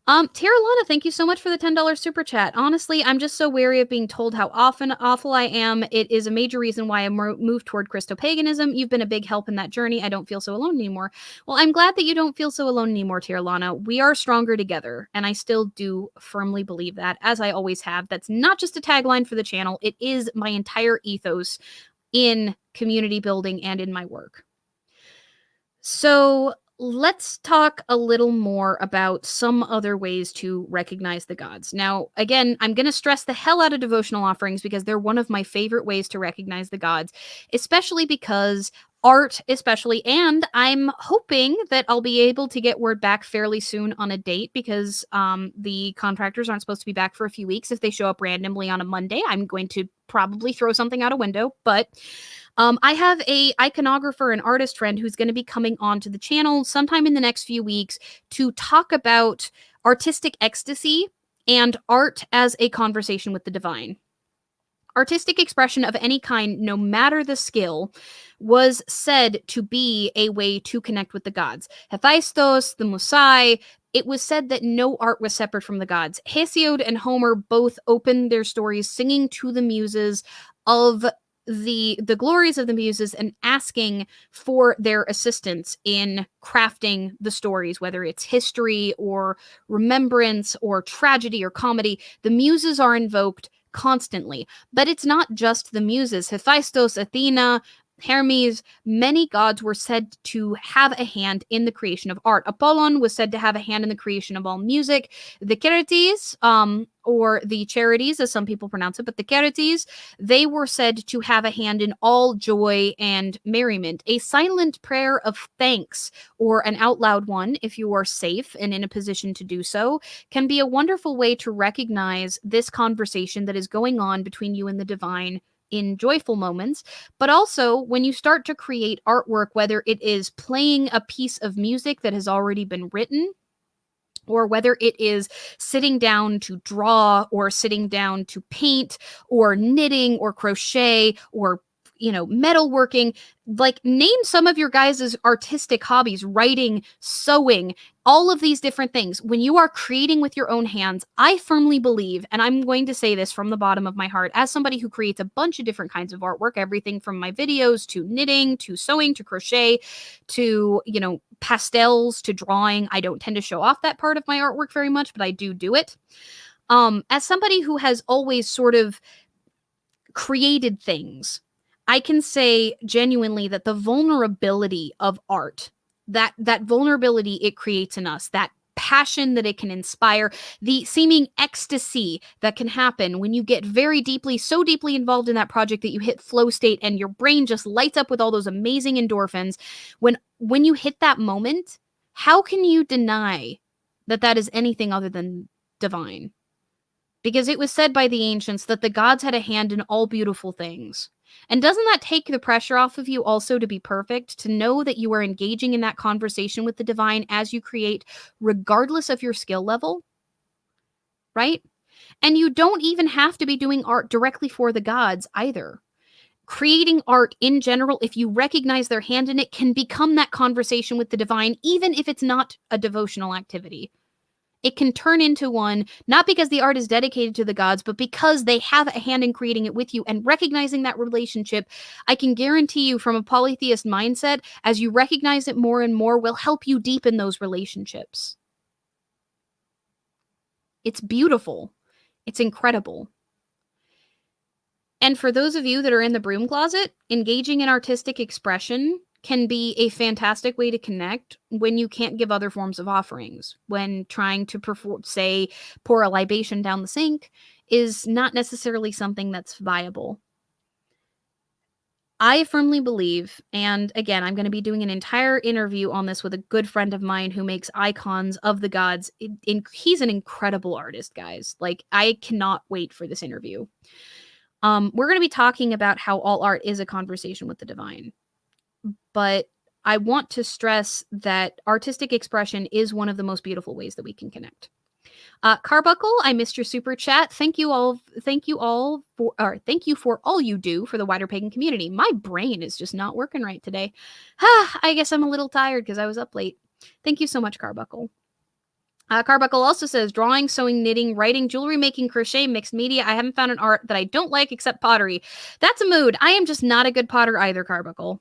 Tara Lana, thank you so much for the $10 super chat. Honestly, I'm just so wary of being told how often awful I am. It is a major reason why I moved toward Christopaganism. You've been a big help in that journey. I don't feel so alone anymore. Well, I'm glad that you don't feel so alone anymore, Tara Lana. We are stronger together, and I still do firmly believe that, as I always have. That's not just a tagline for the channel. It is my entire ethos in community building and in my work. So let's talk a little more about some other ways to recognize the gods. Now, again, I'm going to stress the hell out of devotional offerings because they're one of my favorite ways to recognize the gods, especially because art, especially, and I'm hoping that I'll be able to get word back fairly soon on a date because the contractors aren't supposed to be back for a few weeks. If they show up randomly on a Monday, I'm going to probably throw something out a window, but I have a iconographer and artist friend who's going to be coming onto the channel sometime in the next few weeks to talk about artistic ecstasy and art as a conversation with the divine. Artistic expression of any kind, no matter the skill, was said to be a way to connect with the gods. Hephaestus, the Musai, it was said that no art was separate from the gods. Hesiod and Homer both opened their stories singing to the muses of the glories of the muses and asking for their assistance in crafting the stories, whether it's history or remembrance or tragedy or comedy. The muses are invoked constantly. But it's not just the muses. Hephaestus, Athena, Hermes, many gods were said to have a hand in the creation of art. Apollon was said to have a hand in the creation of all music. The Charites, or the Charities, as some people pronounce it, but the Charites, they were said to have a hand in all joy and merriment. A silent prayer of thanks, or an out loud one, if you are safe and in a position to do so, can be a wonderful way to recognize this conversation that is going on between you and the divine in joyful moments. But also, when you start to create artwork, whether it is playing a piece of music that has already been written, or whether it is sitting down to draw, or sitting down to paint, or knitting, or crochet, or metalworking, like name some of your guys' artistic hobbies, writing, sewing, all of these different things. When you are creating with your own hands, I firmly believe, and I'm going to say this from the bottom of my heart, as somebody who creates a bunch of different kinds of artwork, everything from my videos to knitting, to sewing, to crochet, to, pastels, to drawing. I don't tend to show off that part of my artwork very much, but I do it. As somebody who has always sort of created things, I can say genuinely that the vulnerability of art, that vulnerability it creates in us, that passion that it can inspire, the seeming ecstasy that can happen when you get so deeply involved in that project that you hit flow state and your brain just lights up with all those amazing endorphins. When you hit that moment, how can you deny that that is anything other than divine? Because it was said by the ancients that the gods had a hand in all beautiful things. And doesn't that take the pressure off of you also to be perfect, to know that you are engaging in that conversation with the divine as you create, regardless of your skill level? Right? And you don't even have to be doing art directly for the gods either. Creating art in general, if you recognize their hand in it, can become that conversation with the divine, even if it's not a devotional activity. It can turn into one, not because the art is dedicated to the gods, but because they have a hand in creating it with you. And recognizing that relationship, I can guarantee you, from a polytheist mindset, as you recognize it more and more, will help you deepen those relationships. It's beautiful. It's incredible. And for those of you that are in the broom closet, engaging in artistic expression can be a fantastic way to connect when you can't give other forms of offerings. When trying to pour a libation down the sink is not necessarily something that's viable. I firmly believe, and again, I'm going to be doing an entire interview on this with a good friend of mine who makes icons of the gods. He's an incredible artist, guys. Like, I cannot wait for this interview. We're going to be talking about how all art is a conversation with the divine. But I want to stress that artistic expression is one of the most beautiful ways that we can connect. Carbuckle, I missed your super chat. Thank you for all you do for the wider pagan community. My brain is just not working right today. I guess I'm a little tired because I was up late. Thank you so much, Carbuckle. Carbuncle also says drawing, sewing, knitting, writing, jewelry making, crochet, mixed media. I haven't found an art that I don't like except pottery. That's a mood. I am just not a good potter either, Carbuncle.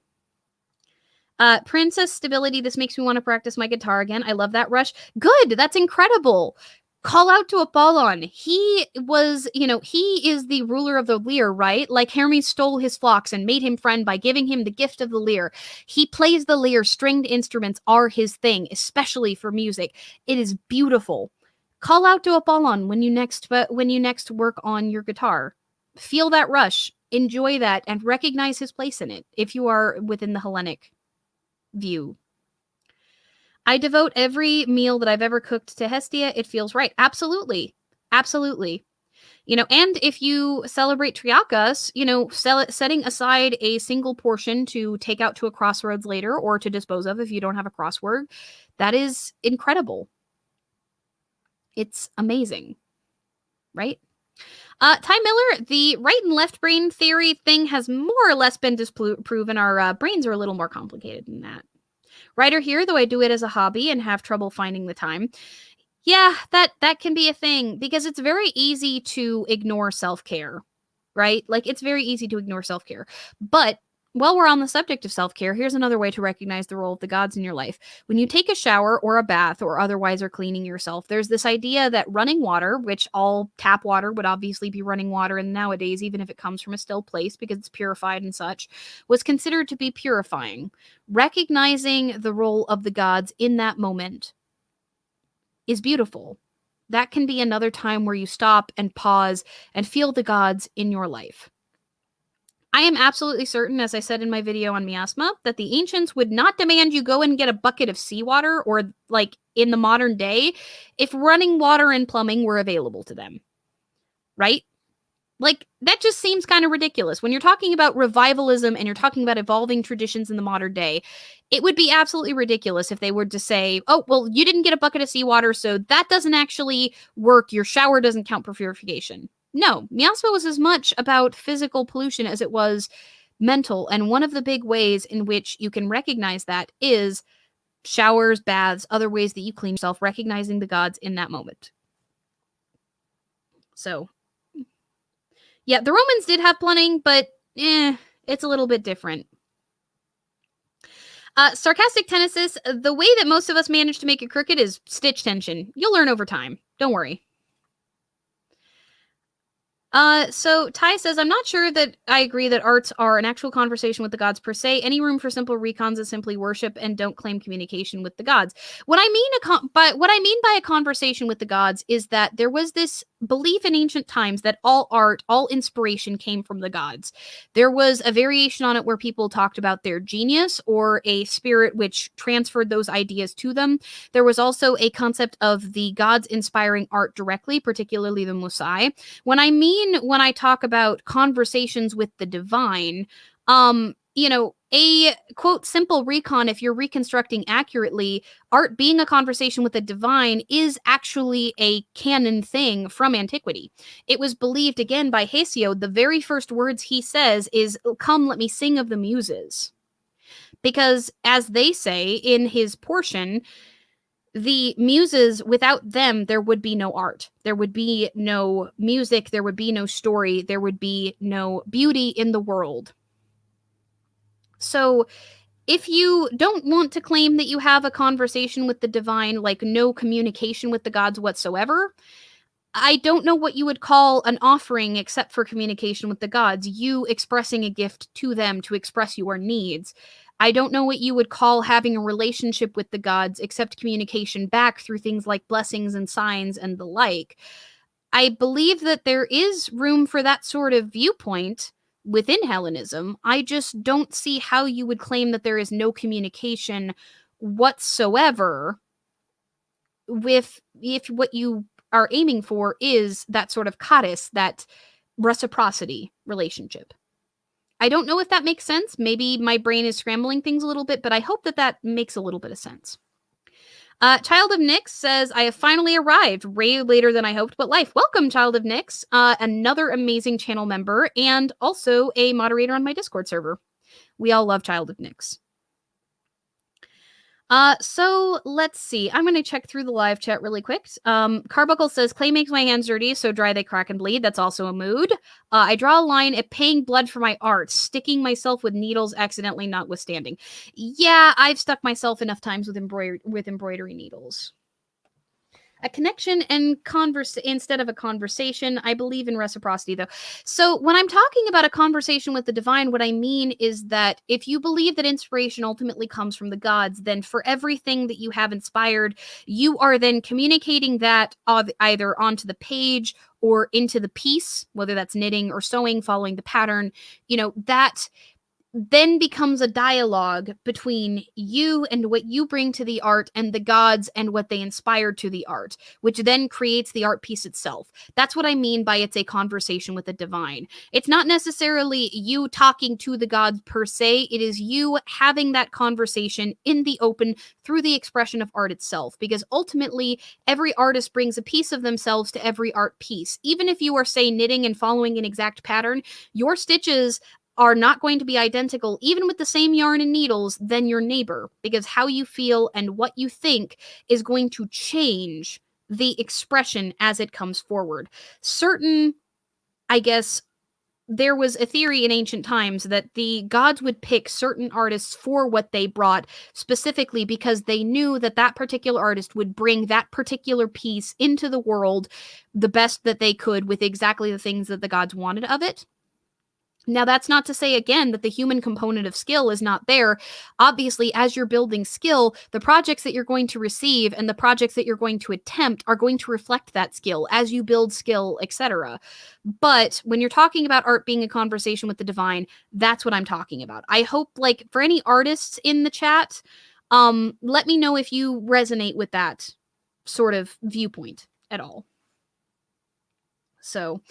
Princess Stability. This makes me want to practice my guitar again. I love that rush. Good. That's incredible. Call out to Apollon. He was, he is the ruler of the lyre, right? Like Hermes stole his flocks and made him friend by giving him the gift of the lyre. He plays the lyre. Stringed instruments are his thing, especially for music. It is beautiful. Call out to Apollon when you next work on your guitar. Feel that rush, enjoy that, and recognize his place in it if you are within the Hellenic view. I devote every meal that I've ever cooked to Hestia. It feels right. Absolutely. Absolutely. And if you celebrate Triakas, setting aside a single portion to take out to a crossroads later or to dispose of if you don't have a crossword, that is incredible. It's amazing. Right? Ty Miller, the right and left brain theory thing has more or less been disproven. Our brains are a little more complicated than that. Writer here, though I do it as a hobby and have trouble finding the time. Yeah, that can be a thing because it's very easy to ignore self-care, right? Like it's very easy to ignore self-care. But while we're on the subject of self-care, here's another way to recognize the role of the gods in your life. When you take a shower or a bath or otherwise are cleaning yourself, there's this idea that running water, which all tap water would obviously be running water and nowadays, even if it comes from a still place because it's purified and such, was considered to be purifying. Recognizing the role of the gods in that moment is beautiful. That can be another time where you stop and pause and feel the gods in your life. I am absolutely certain, as I said in my video on miasma, that the ancients would not demand you go and get a bucket of seawater or, like, in the modern day, if running water and plumbing were available to them. Right? Like, that just seems kind of ridiculous. When you're talking about revivalism and you're talking about evolving traditions in the modern day, it would be absolutely ridiculous if they were to say, oh, well, you didn't get a bucket of seawater, so that doesn't actually work. Your shower doesn't count for purification. No, miasma was as much about physical pollution as it was mental. And one of the big ways in which you can recognize that is showers, baths, other ways that you clean yourself, recognizing the gods in that moment. So, yeah, the Romans did have plumbing, but it's a little bit different. Sarcastic Tennesis, the way that most of us manage to make it crooked is stitch tension. You'll learn over time. Don't worry. So Ty says, I'm not sure that I agree that arts are an actual conversation with the gods per se. Any room for simple recons is simply worship and don't claim communication with the gods. What I mean by a conversation with the gods is that there was this belief in ancient times that all art, all inspiration came from the gods. There was a variation on it where people talked about their genius or a spirit which transferred those ideas to them. There was also a concept of the gods inspiring art directly, particularly the Musai. When I talk about conversations with the divine, a quote simple recon, if you're reconstructing accurately, art being a conversation with the divine is actually a canon thing from antiquity. It was believed, again, by Hesiod, the very first words he says is, "Come, let me sing of the muses." Because, as they say in his portion, the muses, without them, there would be no art. There would be no music. There would be no story. There would be no beauty in the world. So if you don't want to claim that you have a conversation with the divine, like no communication with the gods whatsoever, I don't know what you would call an offering except for communication with the gods, you expressing a gift to them to express your needs. I don't know what you would call having a relationship with the gods except communication back through things like blessings and signs and the like. I believe that there is room for that sort of viewpoint within Hellenism. I just don't see how you would claim that there is no communication whatsoever if what you are aiming for is that sort of cadis, that reciprocity relationship. I don't know if that makes sense. Maybe my brain is scrambling things a little bit, but I hope that that makes a little bit of sense. Child of Nyx says, I have finally arrived, way later than I hoped, but life. Welcome, Child of Nyx, another amazing channel member, and also a moderator on my Discord server. We all love Child of Nyx. So let's see. I'm gonna check through the live chat really quick. Carbuncle says clay makes my hands dirty, so dry they crack and bleed. That's also a mood. I draw a line at paying blood for my art, sticking myself with needles accidentally notwithstanding. Yeah, I've stuck myself enough times with embroidery needles. A connection and converse instead of a conversation. I believe in reciprocity though. So when I'm talking about a conversation with the divine, what I mean is that if you believe that inspiration ultimately comes from the gods, then for everything that you have inspired, you are then communicating that either onto the page or into the piece, whether that's knitting or sewing, following the pattern. That then becomes a dialogue between you and what you bring to the art and the gods and what they inspired to the art, which then creates the art piece itself. That's what I mean by it's a conversation with the divine. It's not necessarily you talking to the gods per se, it is you having that conversation in the open through the expression of art itself, because ultimately every artist brings a piece of themselves to every art piece. Even if you are, say, knitting and following an exact pattern, your stitches are not going to be identical, even with the same yarn and needles, than your neighbor, because how you feel and what you think is going to change the expression as it comes forward. I guess, there was a theory in ancient times that the gods would pick certain artists for what they brought, specifically because they knew that that particular artist would bring that particular piece into the world the best that they could with exactly the things that the gods wanted of it. Now, that's not to say, again, that the human component of skill is not there. Obviously, as you're building skill, the projects that you're going to receive and the projects that you're going to attempt are going to reflect that skill as you build skill, etc. But when you're talking about art being a conversation with the divine, that's what I'm talking about. I hope, like, for any artists in the chat, let me know if you resonate with that sort of viewpoint at all. So,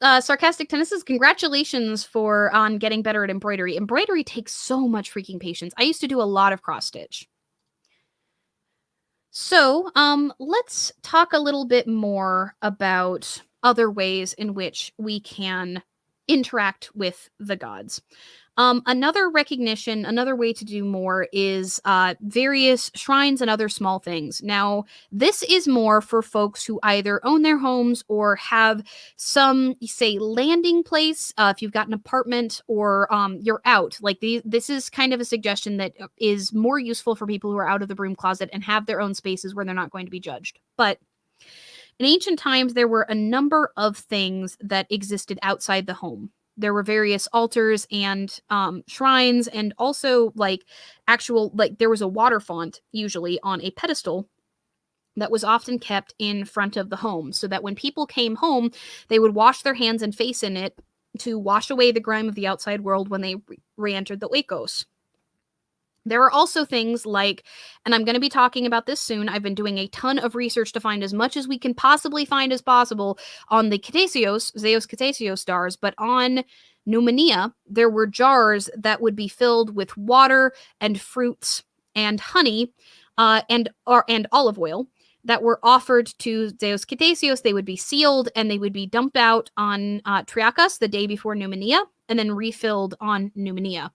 Sarcastic Tennis says, congratulations on getting better at embroidery. Embroidery takes so much freaking patience. I used to do a lot of cross stitch. So, let's talk a little bit more about other ways in which we can interact with the gods. Another recognition, another way to do more is various shrines and other small things. Now, this is more for folks who either own their homes or have some, say, landing place. If you've got an apartment or you're out, like this is kind of a suggestion that is more useful for people who are out of the broom closet and have their own spaces where they're not going to be judged. But in ancient times, there were a number of things that existed outside the home. There were various altars and shrines, and also there was a water font usually on a pedestal that was often kept in front of the home, so that when people came home, they would wash their hands and face in it to wash away the grime of the outside world when they re-entered the Oikos. There are also things like, and I'm going to be talking about this soon, I've been doing a ton of research to find as much as we can possibly find as possible on the Zeus Ctesios stars, but on Numenia, there were jars that would be filled with water and fruits and honey and olive oil that were offered to Zeus Ctesios. They would be sealed and they would be dumped out on Triakas the day before Numenia and then refilled on Numenia.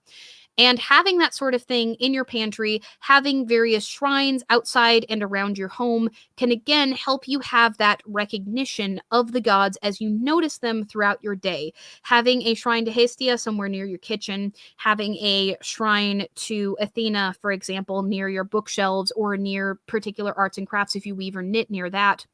And having that sort of thing in your pantry, having various shrines outside and around your home can again help you have that recognition of the gods as you notice them throughout your day. Having a shrine to Hestia somewhere near your kitchen, having a shrine to Athena, for example, near your bookshelves or near particular arts and crafts if you weave or knit near that.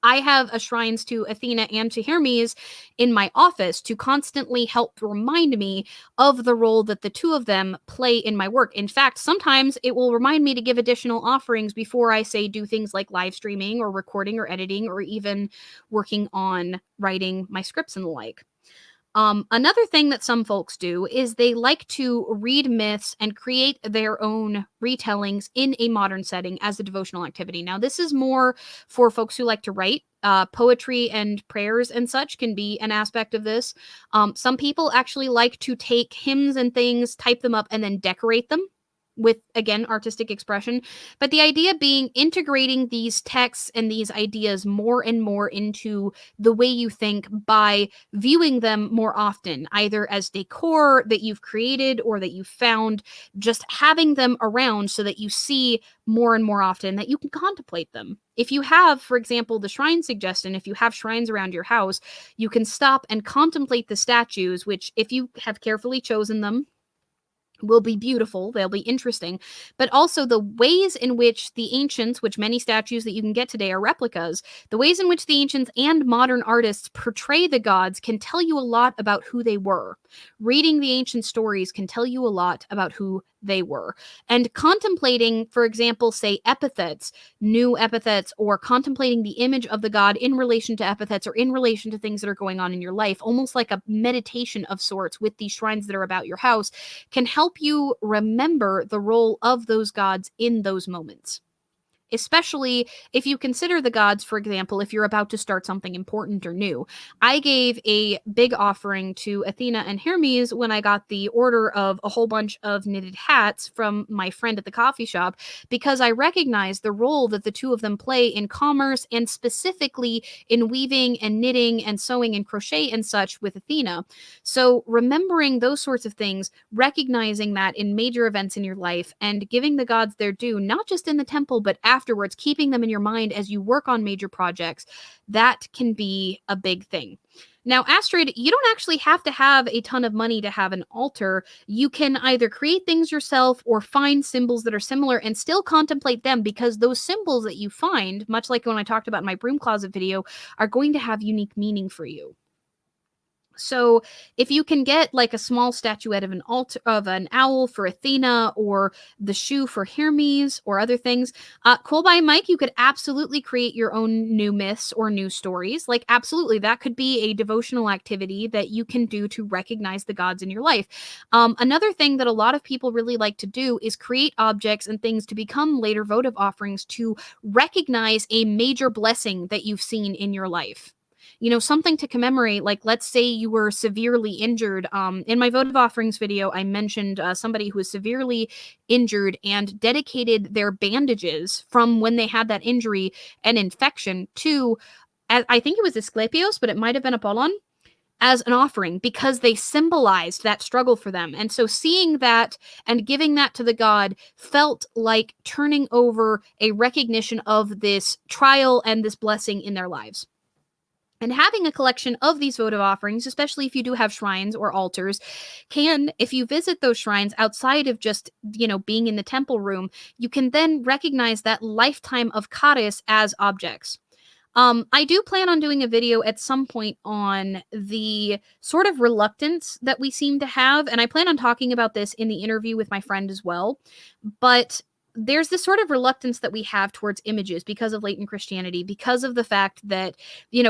I have a shrines to Athena and to Hermes in my office to constantly help remind me of the role that the two of them play in my work. In fact, sometimes it will remind me to give additional offerings before I say do things like live streaming or recording or editing or even working on writing my scripts and the like. Another thing that some folks do is they like to read myths and create their own retellings in a modern setting as a devotional activity. Now, this is more for folks who like to write. Poetry and prayers and such can be an aspect of this. Some people actually like to take hymns and things, type them up, and then decorate them. with, again, artistic expression. But the idea being integrating these texts and these ideas more and more into the way you think by viewing them more often, either as decor that you've created or that you've found, just having them around so that you see more and more often, that you can contemplate them. If you have, for example, the shrine suggestion, if you have shrines around your house, you can stop and contemplate the statues, which, if you have carefully chosen them, will be beautiful, they'll be interesting, but also the ways in which the ancients, which many statues that you can get today are replicas, the ways in which the ancients and modern artists portray the gods can tell you a lot about who they were. Reading the ancient stories can tell you a lot about who they were. And contemplating, for example, say epithets, new epithets, or contemplating the image of the god in relation to epithets or in relation to things that are going on in your life, almost like a meditation of sorts with these shrines that are about your house, can help you remember the role of those gods in those moments. Especially if you consider the gods, for example, if you're about to start something important or new. I gave a big offering to Athena and Hermes when I got the order of a whole bunch of knitted hats from my friend at the coffee shop, because I recognize the role that the two of them play in commerce, and specifically in weaving and knitting and sewing and crochet and such with Athena. So remembering those sorts of things, recognizing that in major events in your life, and giving the gods their due, not just in the temple, but afterwards, keeping them in your mind as you work on major projects, that can be a big thing. Now, Astrid, you don't actually have to have a ton of money to have an altar. You can either create things yourself or find symbols that are similar and still contemplate them, because those symbols that you find, much like when I talked about my broom closet video, are going to have unique meaning for you. So if you can get like a small statuette of an owl for Athena, or the shoe for Hermes, or other things, cool by Mike, you could absolutely create your own new myths or new stories. Like, absolutely, that could be a devotional activity that you can do to recognize the gods in your life. Another thing that a lot of people really like to do is create objects and things to become later votive offerings to recognize a major blessing that you've seen in your life. You know, something to commemorate. Like, let's say you were severely injured. In my votive offerings video, I mentioned somebody who was severely injured and dedicated their bandages from when they had that injury and infection to, I think it was Asclepios, but it might have been Apollon, as an offering, because they symbolized that struggle for them. And so seeing that and giving that to the god felt like turning over a recognition of this trial and this blessing in their lives. And having a collection of these votive offerings, especially if you do have shrines or altars, can, if you visit those shrines outside of just, being in the temple room, you can then recognize that lifetime of Charis as objects. I do plan on doing a video at some point on the sort of reluctance that we seem to have, and I plan on talking about this in the interview with my friend as well. But there's this sort of reluctance that we have towards images because of latent Christianity, because of the fact that,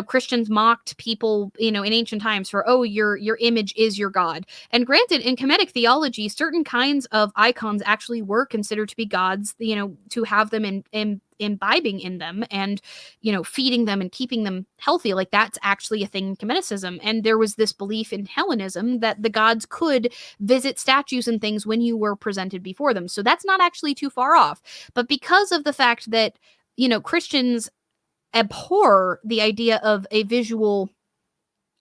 Christians mocked people, in ancient times for, oh, your image is your God. And granted, in Kemetic theology, certain kinds of icons actually were considered to be gods, to have them in imbibing in them and, feeding them and keeping them healthy. Like, that's actually a thing in Kemeticism. And there was this belief in Hellenism that the gods could visit statues and things when you were presented before them. So that's not actually too far off. But because of the fact that, Christians abhor the idea of a visual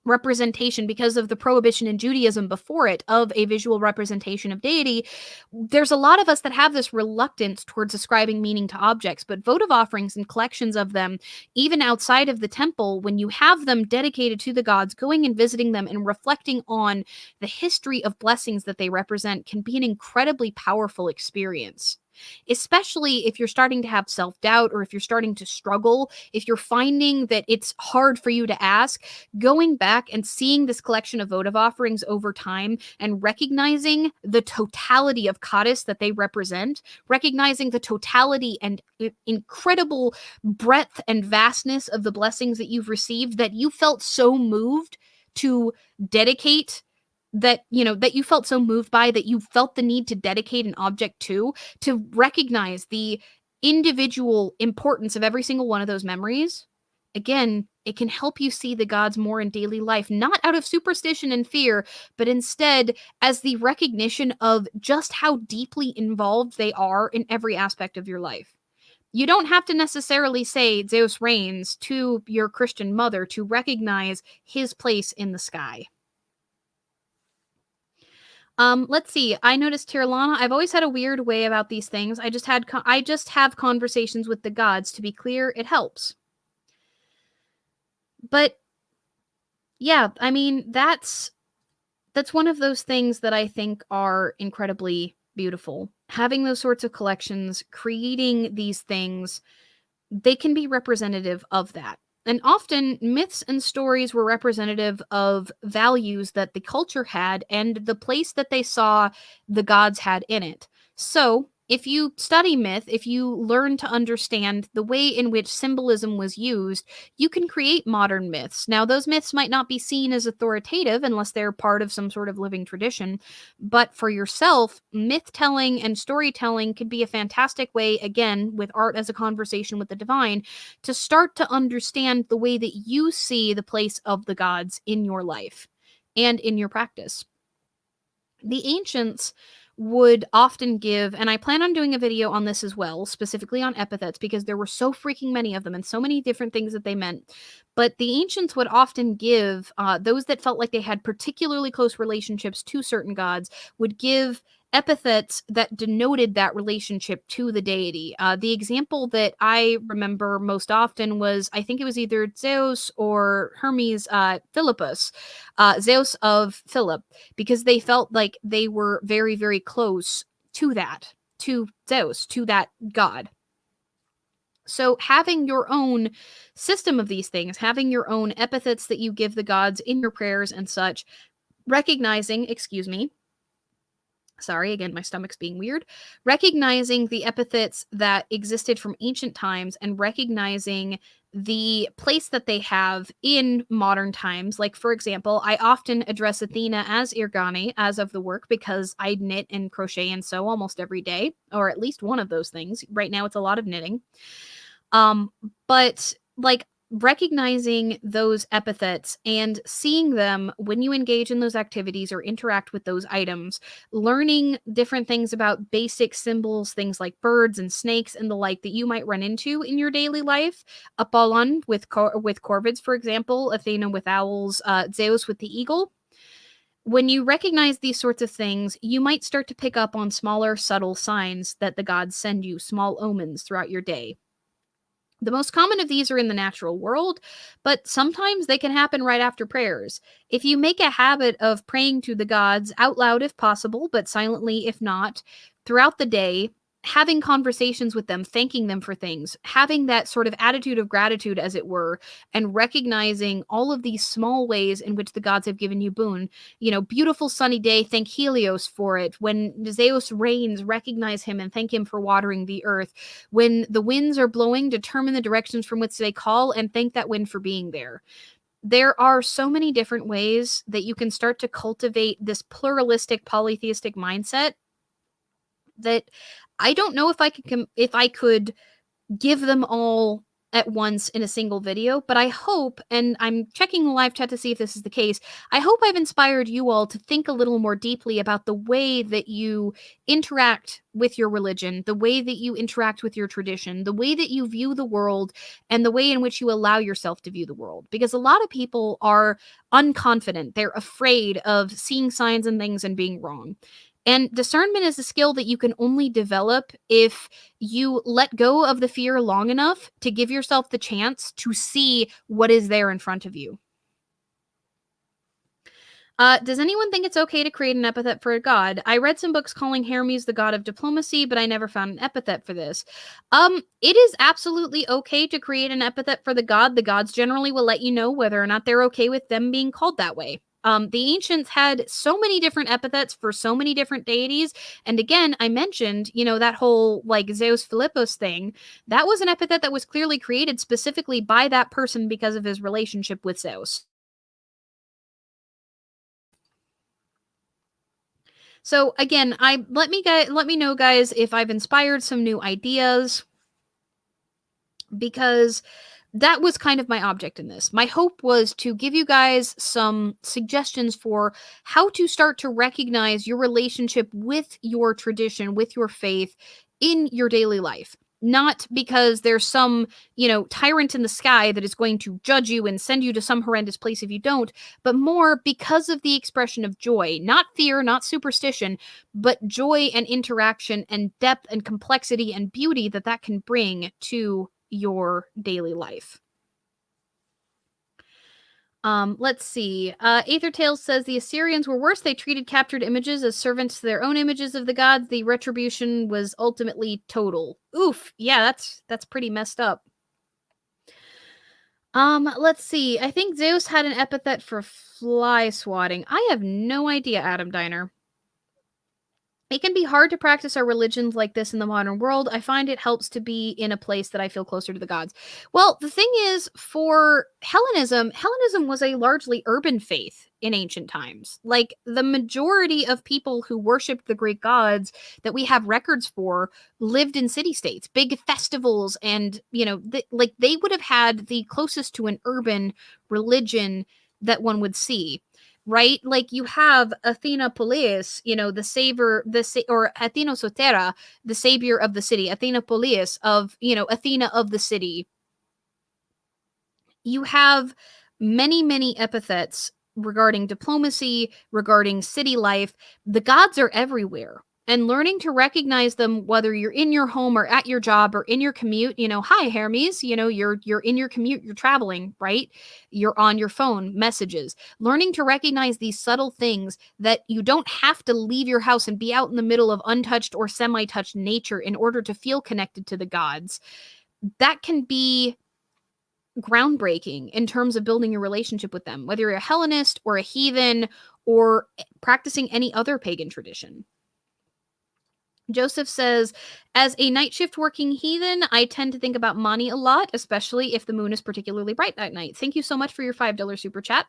representation, because of the prohibition in Judaism before it of a visual representation of deity, there's a lot of us that have this reluctance towards ascribing meaning to objects. But votive offerings and collections of them, even outside of the temple, when you have them dedicated to the gods, going and visiting them and reflecting on the history of blessings that they represent, can be an incredibly powerful experience. Especially if you're starting to have self-doubt, or if you're starting to struggle, if you're finding that it's hard for you to ask, going back and seeing this collection of votive offerings over time and recognizing the totality of Charis that they represent, recognizing the totality and incredible breadth and vastness of the blessings that you've received, that you felt so moved to dedicate, that you felt so moved by, that you felt the need to dedicate an object to recognize the individual importance of every single one of those memories, Again, it can help you see the gods more in daily life, not out of superstition and fear, but instead as the recognition of just how deeply involved they are in every aspect of your life. You don't have to necessarily say Zeus reigns to your Christian mother to recognize his place in the sky. Let's see. I noticed here, Lana, I've always had a weird way about these things. I just have conversations with the gods. To be clear, it helps. But yeah, I mean, that's one of those things that I think are incredibly beautiful. Having those sorts of collections, creating these things, they can be representative of that. And often myths and stories were representative of values that the culture had and the place that they saw the gods had in it. So, if you study myth, if you learn to understand the way in which symbolism was used, you can create modern myths. Now, those myths might not be seen as authoritative unless they're part of some sort of living tradition, but for yourself, myth telling and storytelling could be a fantastic way, again, with art as a conversation with the divine, to start to understand the way that you see the place of the gods in your life and in your practice. The ancients would often give, and I plan on doing a video on this as well, specifically on epithets, because there were so freaking many of them and so many different things that they meant. But the ancients would often give, those that felt like they had particularly close relationships to certain gods, would give epithets that denoted that relationship to the deity. The example that I remember most often was, I think it was either Zeus or Hermes Philippus, Zeus of Philip, because they felt like they were very, very close to that, to Zeus, to that god. So having your own system of these things, having your own epithets that you give the gods in your prayers and such, recognizing, excuse me, sorry, again, my stomach's being weird, recognizing the epithets that existed from ancient times and recognizing the place that they have in modern times. Like, for example, I often address Athena as Irgani, as of the work, because I knit and crochet and sew almost every day, or at least one of those things. Right now, it's a lot of knitting. Um, but like recognizing those epithets and seeing them when you engage in those activities or interact with those items, learning different things about basic symbols, things like birds and snakes and the like that you might run into in your daily life. Apollon with corvids, for example, Athena with owls, Zeus with the eagle. When you recognize these sorts of things, you might start to pick up on smaller, subtle signs that the gods send you, small omens throughout your day. The most common of these are in the natural world, but sometimes they can happen right after prayers. If you make a habit of praying to the gods out loud if possible, but silently if not, throughout the day, having conversations with them, thanking them for things, having that sort of attitude of gratitude, as it were, and recognizing all of these small ways in which the gods have given you boon. You know, beautiful sunny day, thank Helios for it. When Zeus rains, recognize him and thank him for watering the earth. When the winds are blowing, determine the directions from which they call and thank that wind for being there. There are so many different ways that you can start to cultivate this pluralistic polytheistic mindset that I don't know if I could give them all at once in a single video, but I hope, and I'm checking the live chat to see if this is the case, I hope I've inspired you all to think a little more deeply about the way that you interact with your religion, the way that you interact with your tradition, the way that you view the world, and the way in which you allow yourself to view the world. Because a lot of people are unconfident. They're afraid of seeing signs and things and being wrong. And discernment is a skill that you can only develop if you let go of the fear long enough to give yourself the chance to see what is there in front of you. Does anyone think it's okay to create an epithet for a god? I read some books calling Hermes the god of diplomacy, but I never found an epithet for this. It is absolutely okay to create an epithet for the god. The gods generally will let you know whether or not they're okay with them being called that way. The ancients had so many different epithets for so many different deities. And again, I mentioned, that whole like Zeus Philippus thing. That was an epithet that was clearly created specifically by that person because of his relationship with Zeus. So again, let me know, guys, if I've inspired some new ideas, because that was kind of my object in this. My hope was to give you guys some suggestions for how to start to recognize your relationship with your tradition, with your faith in your daily life. Not because there's some, tyrant in the sky that is going to judge you and send you to some horrendous place if you don't, but more because of the expression of joy, not fear, not superstition, but joy and interaction and depth and complexity and beauty that can bring to your daily life. Let's see. Aether Tales says the Assyrians were worse. They treated captured images as servants to their own images of the gods. The retribution was ultimately total. Oof. Yeah, that's pretty messed up. Let's see. I think Zeus had an epithet for fly swatting. I have no idea, Adam Diner. It can be hard to practice our religions like this in the modern world. I find it helps to be in a place that I feel closer to the gods. Well, the thing is, for Hellenism was a largely urban faith in ancient times. Like, the majority of people who worshipped the Greek gods that we have records for lived in city-states, big festivals, and, they would have had the closest to an urban religion that one would see. Right? Like, you have Athena Polias, the savior, or Athena Sotera, the savior of the city, Athena Polias of, Athena of the city. You have many, many epithets regarding diplomacy, regarding city life. The gods are everywhere. And learning to recognize them, whether you're in your home or at your job or in your commute, hi Hermes, you're in your commute, you're traveling, right? You're on your phone, messages. Learning to recognize these subtle things that you don't have to leave your house and be out in the middle of untouched or semi-touched nature in order to feel connected to the gods. That can be groundbreaking in terms of building your relationship with them, whether you're a Hellenist or a heathen or practicing any other pagan tradition. Joseph says, as a night shift working heathen, I tend to think about Mani a lot, especially if the moon is particularly bright that night. Thank you so much for your $5 super chat.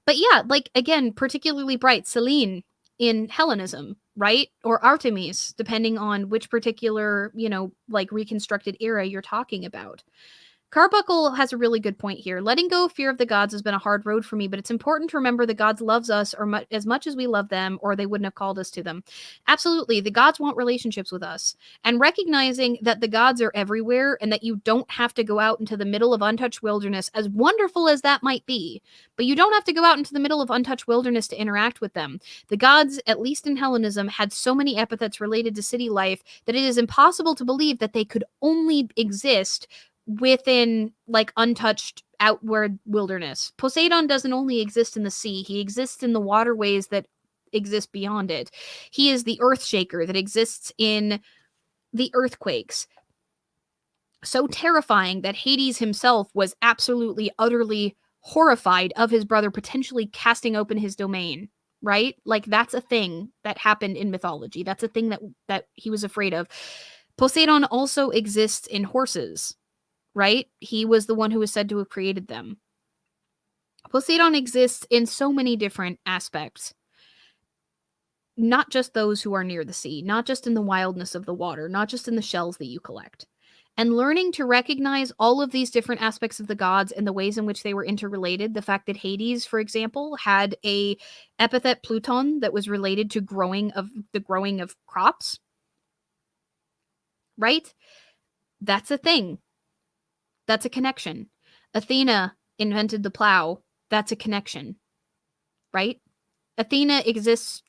But yeah, again, particularly bright, Selene in Hellenism, right? Or Artemis, depending on which particular, reconstructed era you're talking about. Carbuncle has a really good point here. Letting go of fear of the gods has been a hard road for me, but it's important to remember the gods loves us as much as we love them, or they wouldn't have called us to them. Absolutely. The gods want relationships with us. And recognizing that the gods are everywhere and that you don't have to go out into the middle of untouched wilderness, as wonderful as that might be, but you don't have to go out into the middle of untouched wilderness to interact with them. The gods, at least in Hellenism, had so many epithets related to city life that it is impossible to believe that they could only exist within untouched outward wilderness. Poseidon doesn't only exist in the sea, he exists in the waterways that exist beyond it. He is the earth shaker that exists in the earthquakes. So terrifying that Hades himself was absolutely, utterly horrified of his brother potentially casting open his domain, right? That's a thing that happened in mythology. That's a thing that he was afraid of. Poseidon also exists in horses. Right? He was the one who was said to have created them. Poseidon exists in so many different aspects. Not just those who are near the sea, not just in the wildness of the water, not just in the shells that you collect. And learning to recognize all of these different aspects of the gods and the ways in which they were interrelated. The fact that Hades, for example, had a epithet Pluton that was related to the growing of crops. Right? That's a thing. That's a connection. Athena invented the plow. That's a connection, right? Athena exists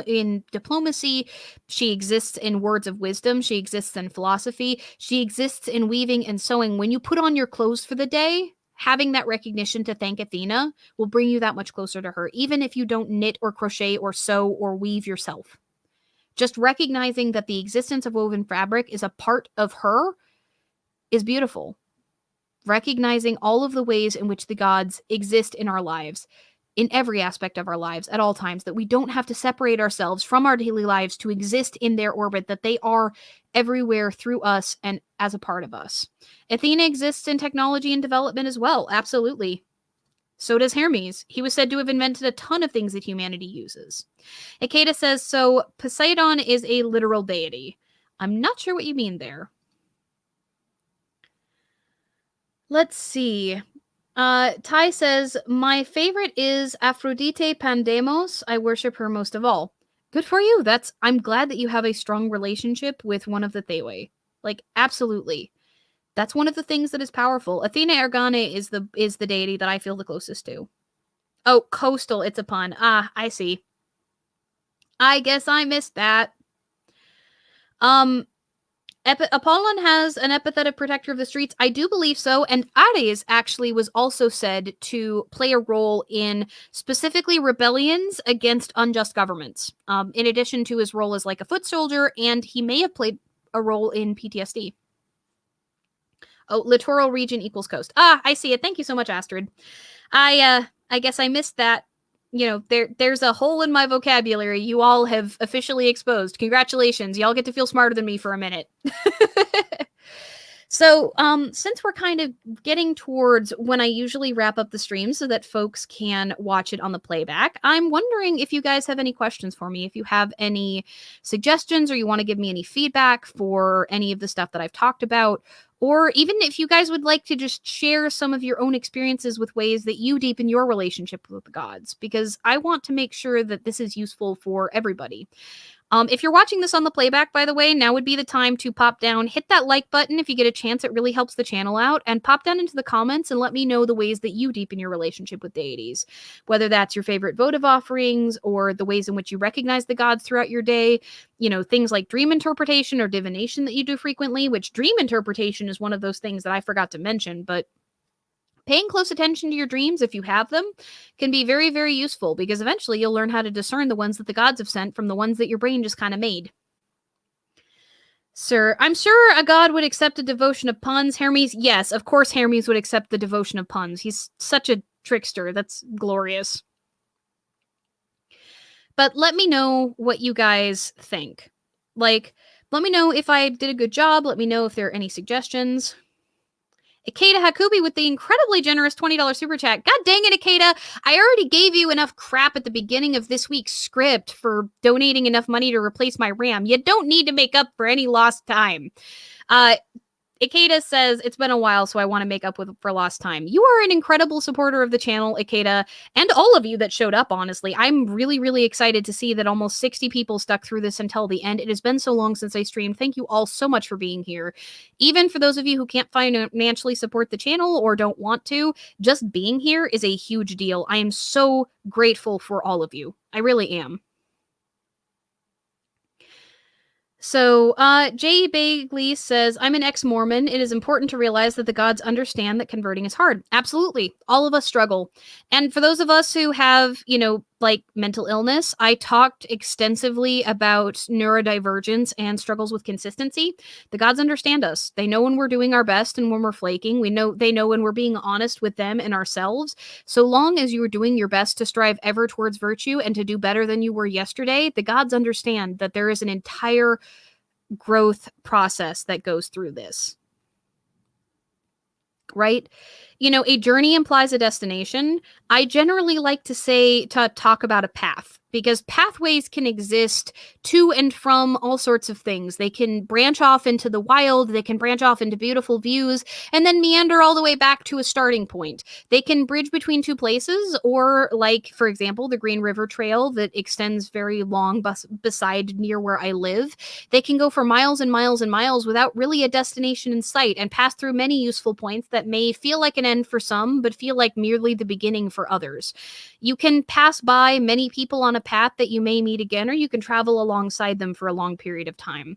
in diplomacy. She exists in words of wisdom. She exists in philosophy. She exists in weaving and sewing. When you put on your clothes for the day, having that recognition to thank Athena will bring you that much closer to her, even if you don't knit or crochet or sew or weave yourself. Just recognizing that the existence of woven fabric is a part of her is beautiful. Recognizing all of the ways in which the gods exist in our lives, in every aspect of our lives at all times, that we don't have to separate ourselves from our daily lives to exist in their orbit, that they are everywhere through us and as a part of us. Athena exists in technology and development as well, absolutely. So does Hermes. He was said to have invented a ton of things that humanity uses. Akeda says, so Poseidon is a literal deity. I'm not sure what you mean there. Let's see. Ty says, my favorite is Aphrodite Pandemos. I worship her most of all. Good for you. I'm glad that you have a strong relationship with one of the Thewe. Like, absolutely. That's one of the things that is powerful. Athena Ergane is the deity that I feel the closest to. Oh, coastal, it's a pun. Ah, I see. I guess I missed that. Apollon has an epithet of protector of the streets. I do believe so. And Ares actually was also said to play a role in specifically rebellions against unjust governments, in addition to his role as like a foot soldier, and he may have played a role in PTSD. Oh, littoral region equals coast. Ah, I see it. Thank you so much, Astrid. I guess I missed that. You know, there's a hole in my vocabulary you all have officially exposed. Congratulations. Y'all get to feel smarter than me for a minute. So, since we're kind of getting towards when I usually wrap up the stream so that folks can watch it on the playback, I'm wondering if you guys have any questions for me, if you have any suggestions or you want to give me any feedback for any of the stuff that I've talked about, or even if you guys would like to just share some of your own experiences with ways that you deepen your relationship with the gods, because I want to make sure that this is useful for everybody. If you're watching this on the playback, by the way, now would be the time to pop down, hit that like button if you get a chance. It really helps the channel out. And pop down into the comments and let me know the ways that you deepen your relationship with deities. Whether that's your favorite votive offerings or the ways in which you recognize the gods throughout your day. You know, things like dream interpretation or divination that you do frequently, which dream interpretation is one of those things that I forgot to mention, but paying close attention to your dreams, if you have them, can be very, very useful because eventually you'll learn how to discern the ones that the gods have sent from the ones that your brain just kind of made. Sir, I'm sure a god would accept a devotion of puns. Hermes, yes, of course Hermes would accept the devotion of puns. He's such a trickster. That's glorious. But let me know what you guys think. Like, let me know if I did a good job. Let me know if there are any suggestions. Ikeda Hakubi with the incredibly generous $20 super chat. God dang it, Ikeda. I already gave you enough crap at the beginning of this week's script for donating enough money to replace my RAM. You don't need to make up for any lost time. Ikeda says, it's been a while, so I want to make up for lost time. You are an incredible supporter of the channel, Ikeda, and all of you that showed up, honestly. I'm really, really excited to see that almost 60 people stuck through this until the end. It has been so long since I streamed. Thank you all so much for being here. Even for those of you who can't financially support the channel or don't want to, just being here is a huge deal. I am so grateful for all of you. I really am. So, Jay Bagley says, I'm an ex-Mormon. It is important to realize that the gods understand that converting is hard. Absolutely. All of us struggle. And for those of us who have, like mental illness, I talked extensively about neurodivergence and struggles with consistency. The gods understand us. They know when we're doing our best and when we're flaking. They know when we're being honest with them and ourselves. So long as you are doing your best to strive ever towards virtue and to do better than you were yesterday, the gods understand that there is an entire growth process that goes through this. Right? A journey implies a destination. I generally like to talk about a path because pathways can exist to and from all sorts of things. They can branch off into the wild, they can branch off into beautiful views, and then meander all the way back to a starting point. They can bridge between two places, or like, for example, the Green River Trail that extends very long beside near where I live. They can go for miles and miles and miles without really a destination in sight and pass through many useful points that may feel like an end for some, but feel like merely the beginning for others. You can pass by many people on a path that you may meet again, or you can travel alongside them for a long period of time.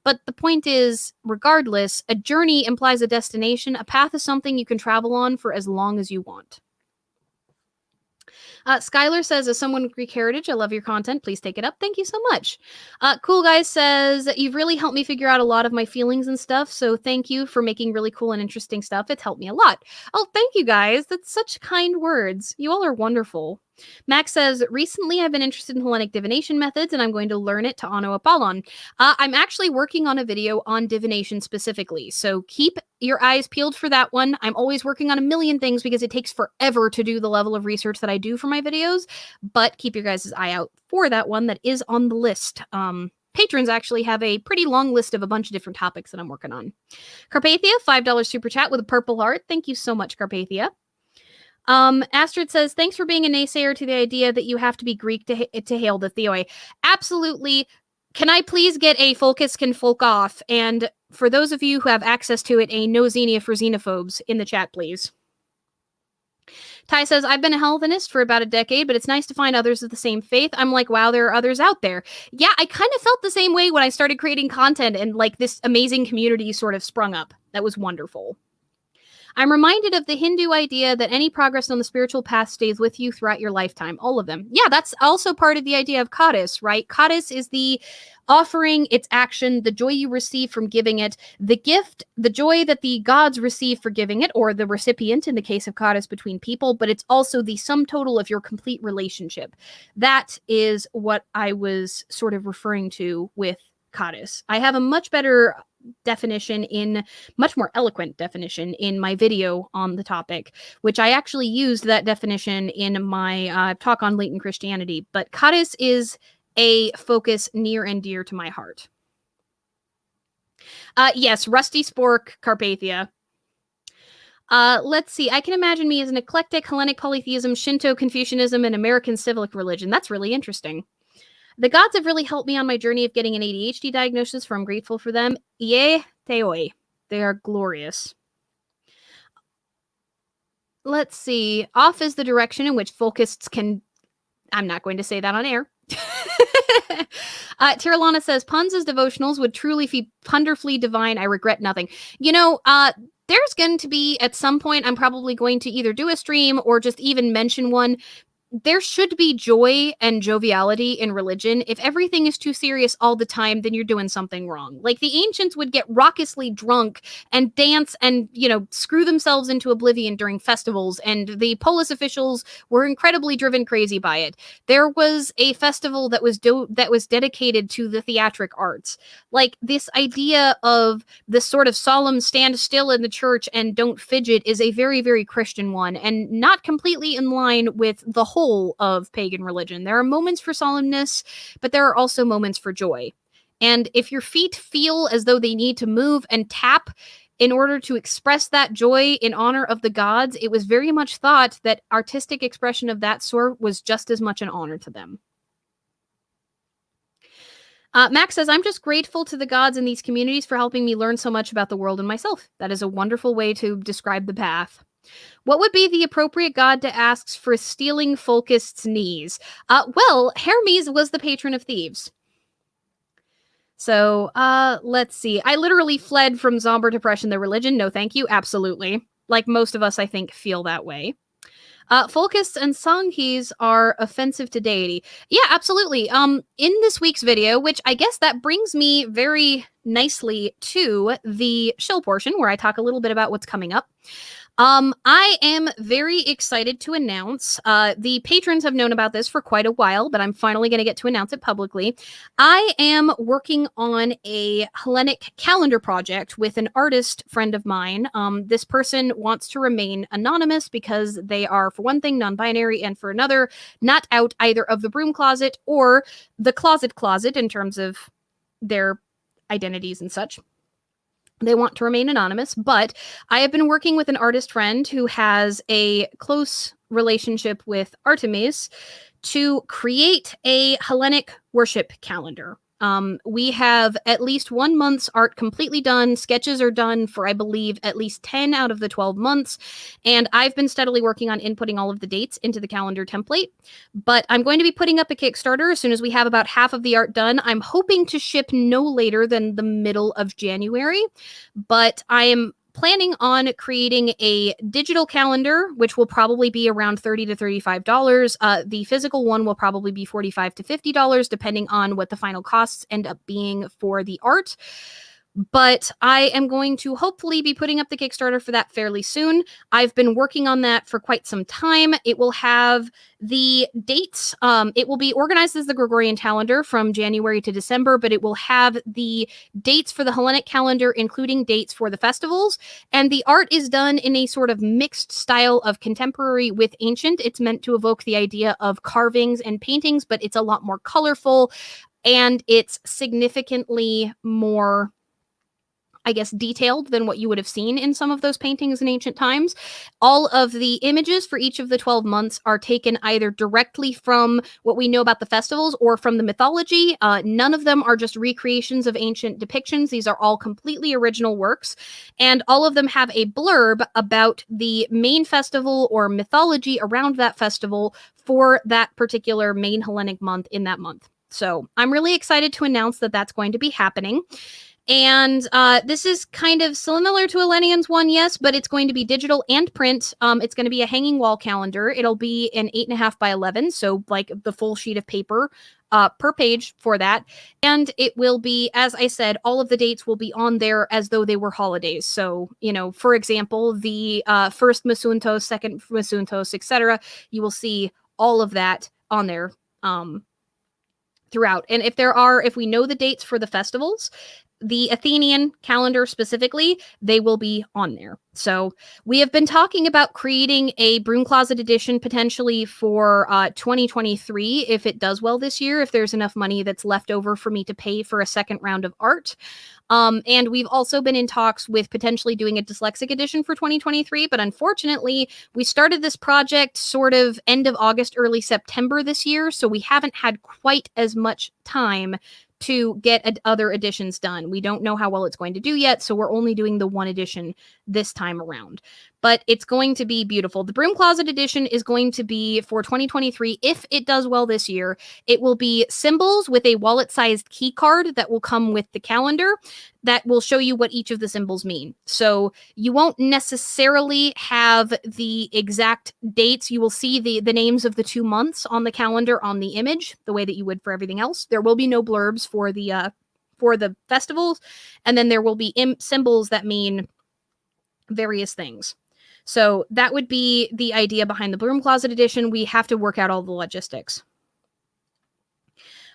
But the point is, regardless, a journey implies a destination. A path is something you can travel on for as long as you want. Skylar says, as someone with Greek heritage, I love your content. Please take it up. Thank you so much. Cool Guy says, you've really helped me figure out a lot of my feelings and stuff. So thank you for making really cool and interesting stuff. It's helped me a lot. Oh, thank you guys. That's such kind words. You all are wonderful. Max says, recently I've been interested in Hellenic divination methods and I'm going to learn it to honor Apollon. I'm actually working on a video on divination specifically, so keep your eyes peeled for that one. I'm always working on a million things because it takes forever to do the level of research that I do for my videos, but keep your guys' eye out for that one that is on the list. patrons actually have a pretty long list of a bunch of different topics that I'm working on. Carpathia, $5 super chat with a purple heart. Thank you so much, Carpathia. Astrid says, thanks for being a naysayer to the idea that you have to be Greek to hail the theoi. Absolutely. Can I please get a focus can folk off? And for those of you who have access to it, a no xenia for xenophobes in the chat, please. Ty says, I've been a Hellenist for about a decade, but it's nice to find others of the same faith. I'm like, wow, there are others out there. Yeah, I kind of felt the same way when I started creating content and like this amazing community sort of sprung up. That was wonderful. I'm reminded of the Hindu idea that any progress on the spiritual path stays with you throughout your lifetime. All of them. Yeah, that's also part of the idea of Kaddish, right? Kaddish is the offering, its action, the joy you receive from giving it, the gift, the joy that the gods receive for giving it, or the recipient in the case of Kaddish between people, but it's also the sum total of your complete relationship. That is what I was sort of referring to with Kaddish. I have a much better much more eloquent definition in my video on the topic, which I actually used that definition in my talk on latent Christianity. But Kaddish is a focus near and dear to my heart. Yes, Rusty Spork, Carpathia. Let's see. I can imagine me as an eclectic Hellenic polytheism, Shinto, Confucianism, and American civic religion. That's really interesting. The gods have really helped me on my journey of getting an ADHD diagnosis, for I'm grateful for them. Ie Theoi. They are glorious. Let's see. Off is the direction in which folkists can... I'm not going to say that on air. Tiralana says, puns as devotionals would truly be wonderfully divine. I regret nothing. You know, there's going to be, at some point, I'm probably going to either do a stream or just even mention one. There should be joy and joviality in religion. If everything is too serious all the time, then you're doing something wrong. Like the ancients would get raucously drunk and dance and, you know, screw themselves into oblivion during festivals. And the polis officials were incredibly driven crazy by it. There was a festival that was dedicated to the theatric arts. Like this idea of this sort of solemn stand still in the church and don't fidget is a very, very Christian one and not completely in line with the whole of pagan religion. There are moments for solemnness, but there are also moments for joy. And if your feet feel as though they need to move and tap in order to express that joy in honor of the gods, it was very much thought that artistic expression of that sort was just as much an honor to them. Max says, I'm just grateful to the gods in these communities for helping me learn so much about the world and myself. That is a wonderful way to describe the path. What would be the appropriate god to ask for stealing folkists' knees? Well, Hermes was the patron of thieves. So, let's see. I literally fled from Zomber depression, the religion. No, thank you. Absolutely. Like most of us, I think, feel that way. Folkists and Sanghis are offensive to deity. Yeah, absolutely. In this week's video, which I guess that brings me very nicely to the shill portion where I talk a little bit about what's coming up. I am very excited to announce, the patrons have known about this for quite a while, but I'm finally going to get to announce it publicly. I am working on a Hellenic calendar project with an artist friend of mine. This person wants to remain anonymous because they are, for one thing, non-binary, and for another, not out either of the broom closet or the closet in terms of their identities and such. They want to remain anonymous, but I have been working with an artist friend who has a close relationship with Artemis to create a Hellenic worship calendar. We have at least 1 month's art completely done. Sketches are done for, I believe, at least 10 out of the 12 months. And I've been steadily working on inputting all of the dates into the calendar template. But I'm going to be putting up a Kickstarter as soon as we have about half of the art done. I'm hoping to ship no later than the middle of January. But I am planning on creating a digital calendar, which will probably be around $30 to $35. The physical one will probably be $45 to $50, depending on what the final costs end up being for the art. But I am going to hopefully be putting up the Kickstarter for that fairly soon. I've been working on that for quite some time. It will have the dates. It will be organized as the Gregorian calendar from January to December, but it will have the dates for the Hellenic calendar, including dates for the festivals. And the art is done in a sort of mixed style of contemporary with ancient. It's meant to evoke the idea of carvings and paintings, but it's a lot more colorful. and it's significantly more, I guess, detailed than what you would have seen in some of those paintings in ancient times. All of the images for each of the 12 months are taken either directly from what we know about the festivals or from the mythology. None of them are just recreations of ancient depictions. These are all completely original works, and all of them have a blurb about the main festival or mythology around that festival for that particular main Hellenic month in that month. So I'm really excited to announce that that's going to be happening. And this is kind of similar to Elenian's one, yes, but it's going to be digital and print. It's going to be a hanging wall calendar. It'll be an 8.5 by 11, so like the full sheet of paper per page for that. And it will be, as I said, all of the dates will be on there as though they were holidays. So, you know, for example, the first Masuntos, second Masuntos, etc. You will see all of that on there throughout. And if we know the dates for the festivals, the Athenian calendar specifically, they will be on there. So we have been talking about creating a broom closet edition potentially for 2023 if it does well this year, if there's enough money that's left over for me to pay for a second round of art. And we've also been in talks with potentially doing a dyslexic edition for 2023, but unfortunately, we started this project sort of end of August, early September this year, so we haven't had quite as much time to get other editions done. We don't know how well it's going to do yet, so we're only doing the one edition this time around. But it's going to be beautiful. The Broom Closet edition is going to be for 2023. If it does well this year, it will be symbols with a wallet-sized key card that will come with the calendar that will show you what each of the symbols mean. So you won't necessarily have the exact dates. You will see the names of the 2 months on the calendar on the image, the way that you would for everything else. There will be no blurbs for the festivals, and then there will be symbols that mean various things. So that would be the idea behind the Broom Closet edition. We have to work out all the logistics.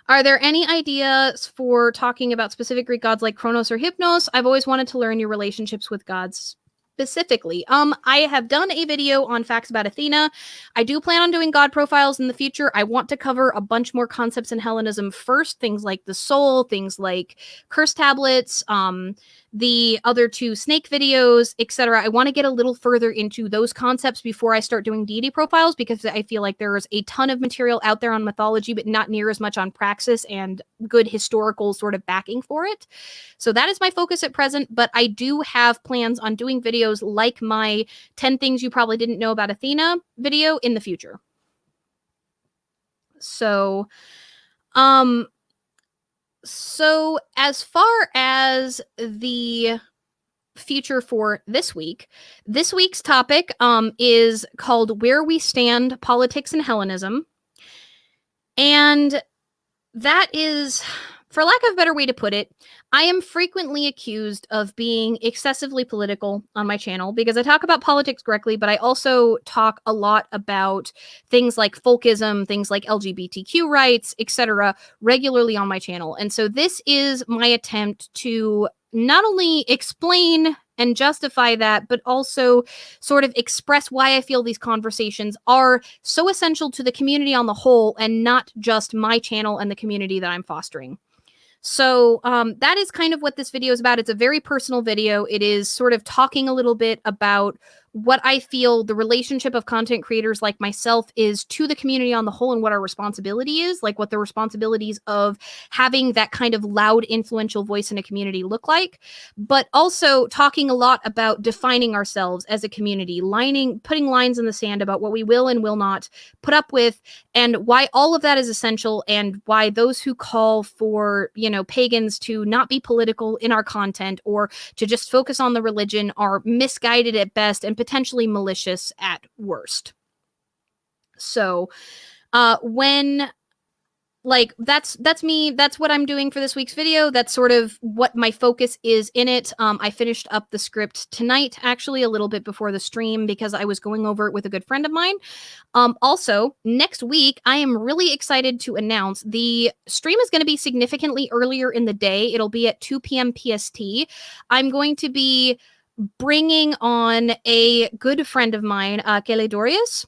Are there any ideas for talking about specific Greek gods like Kronos or Hypnos? I've always wanted to learn your relationships with gods specifically. I have done a video on facts about Athena. I do plan on doing god profiles in the future. I want to cover a bunch more concepts in Hellenism first, things like the soul, things like curse tablets, the other 2 snake videos, etc. I want to get a little further into those concepts before I start doing deity profiles, because I feel like there's a ton of material out there on mythology, but not near as much on praxis and good historical sort of backing for it. So that is my focus at present, but I do have plans on doing videos like my 10 things you probably didn't know about Athena video in the future. So, so as far as the future for this week's topic is called Where We Stand, Politics and Hellenism. And that is, for lack of a better way to put it, I am frequently accused of being excessively political on my channel because I talk about politics directly, but I also talk a lot about things like folkism, things like LGBTQ rights, etc., regularly on my channel. And so this is my attempt to not only explain and justify that, but also sort of express why I feel these conversations are so essential to the community on the whole and not just my channel and the community that I'm fostering. So that is kind of what this video is about. It's a very personal video. It is sort of talking a little bit about what I feel the relationship of content creators like myself is to the community on the whole and what our responsibility is, like what the responsibilities of having that kind of loud, influential voice in a community look like, but also talking a lot about defining ourselves as a community, putting lines in the sand about what we will and will not put up with, and why all of that is essential, and why those who call for, pagans to not be political in our content or to just focus on the religion are misguided at best and potentially malicious at worst. So that's me. That's what I'm doing for this week's video. That's sort of what my focus is in it. I finished up the script tonight, actually a little bit before the stream, because I was going over it with a good friend of mine. Also, next week, I am really excited to announce the stream is going to be significantly earlier in the day. It'll be at 2 p.m. PST. I'm going to be bringing on a good friend of mine, Keledorius,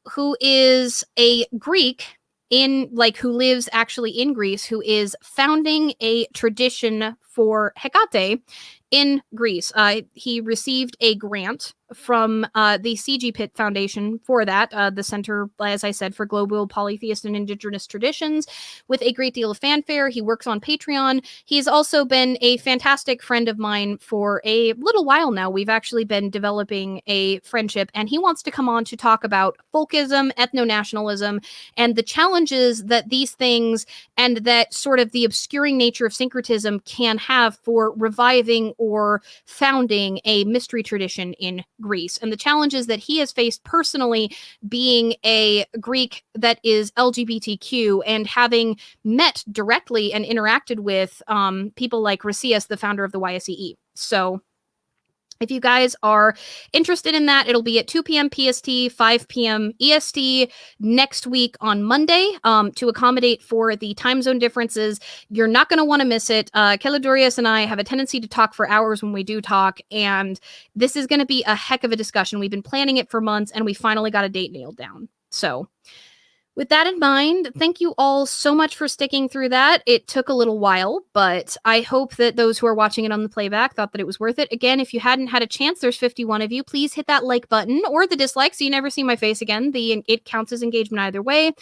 who is a Greek who lives actually in Greece, who is founding a tradition for Hecate in Greece. He received a grant from the CG Pitt Foundation for that, the Center, as I said, for Global Polytheist and Indigenous Traditions, with a great deal of fanfare. He works on Patreon. He's also been a fantastic friend of mine for a little while now. We've actually been developing a friendship, and he wants to come on to talk about folkism, ethno-nationalism, and the challenges that these things and that sort of the obscuring nature of syncretism can have for reviving or founding a mystery tradition in Greece, and the challenges that he has faced personally, being a Greek that is LGBTQ and having met directly and interacted with people like Ricius, the founder of the YSEE. So if you guys are interested in that, it'll be at 2 p.m. PST, 5 p.m. EST next week on Monday, to accommodate for the time zone differences. You're not going to want to miss it. Kelidorius and I have a tendency to talk for hours when we do talk, and this is going to be a heck of a discussion. We've been planning it for months, and we finally got a date nailed down. So with that in mind, thank you all so much for sticking through that. It took a little while, but I hope that those who are watching it on the playback thought that it was worth it. Again, if you hadn't had a chance, there's 51 of you. Please hit that like button or the dislike so you never see my face again. It counts as engagement either way.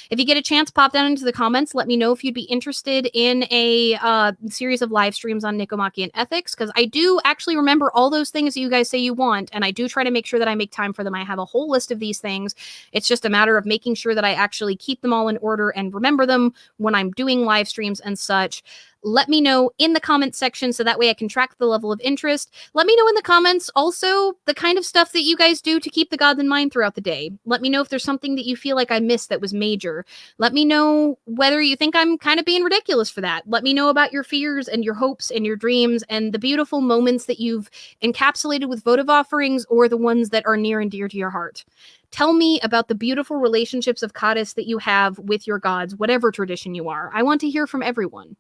If you get a chance, pop down into the comments. Let me know if you'd be interested in a series of live streams on Nicomachean ethics, because I do actually remember all those things you guys say you want, and I do try to make sure that I make time for them. I have a whole list of these things. It's just a matter of making sure that I actually keep them all in order and remember them when I'm doing live streams and such. Let me know in the comments section so that way I can track the level of interest. Let me know in the comments also the kind of stuff that you guys do to keep the gods in mind throughout the day. Let me know if there's something that you feel like I missed that was major. Let me know whether you think I'm kind of being ridiculous for that. Let me know about your fears and your hopes and your dreams and the beautiful moments that you've encapsulated with votive offerings or the ones that are near and dear to your heart. Tell me about the beautiful relationships of goddess that you have with your gods, whatever tradition you are. I want to hear from everyone.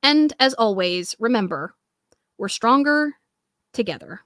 And as always, remember, we're stronger together.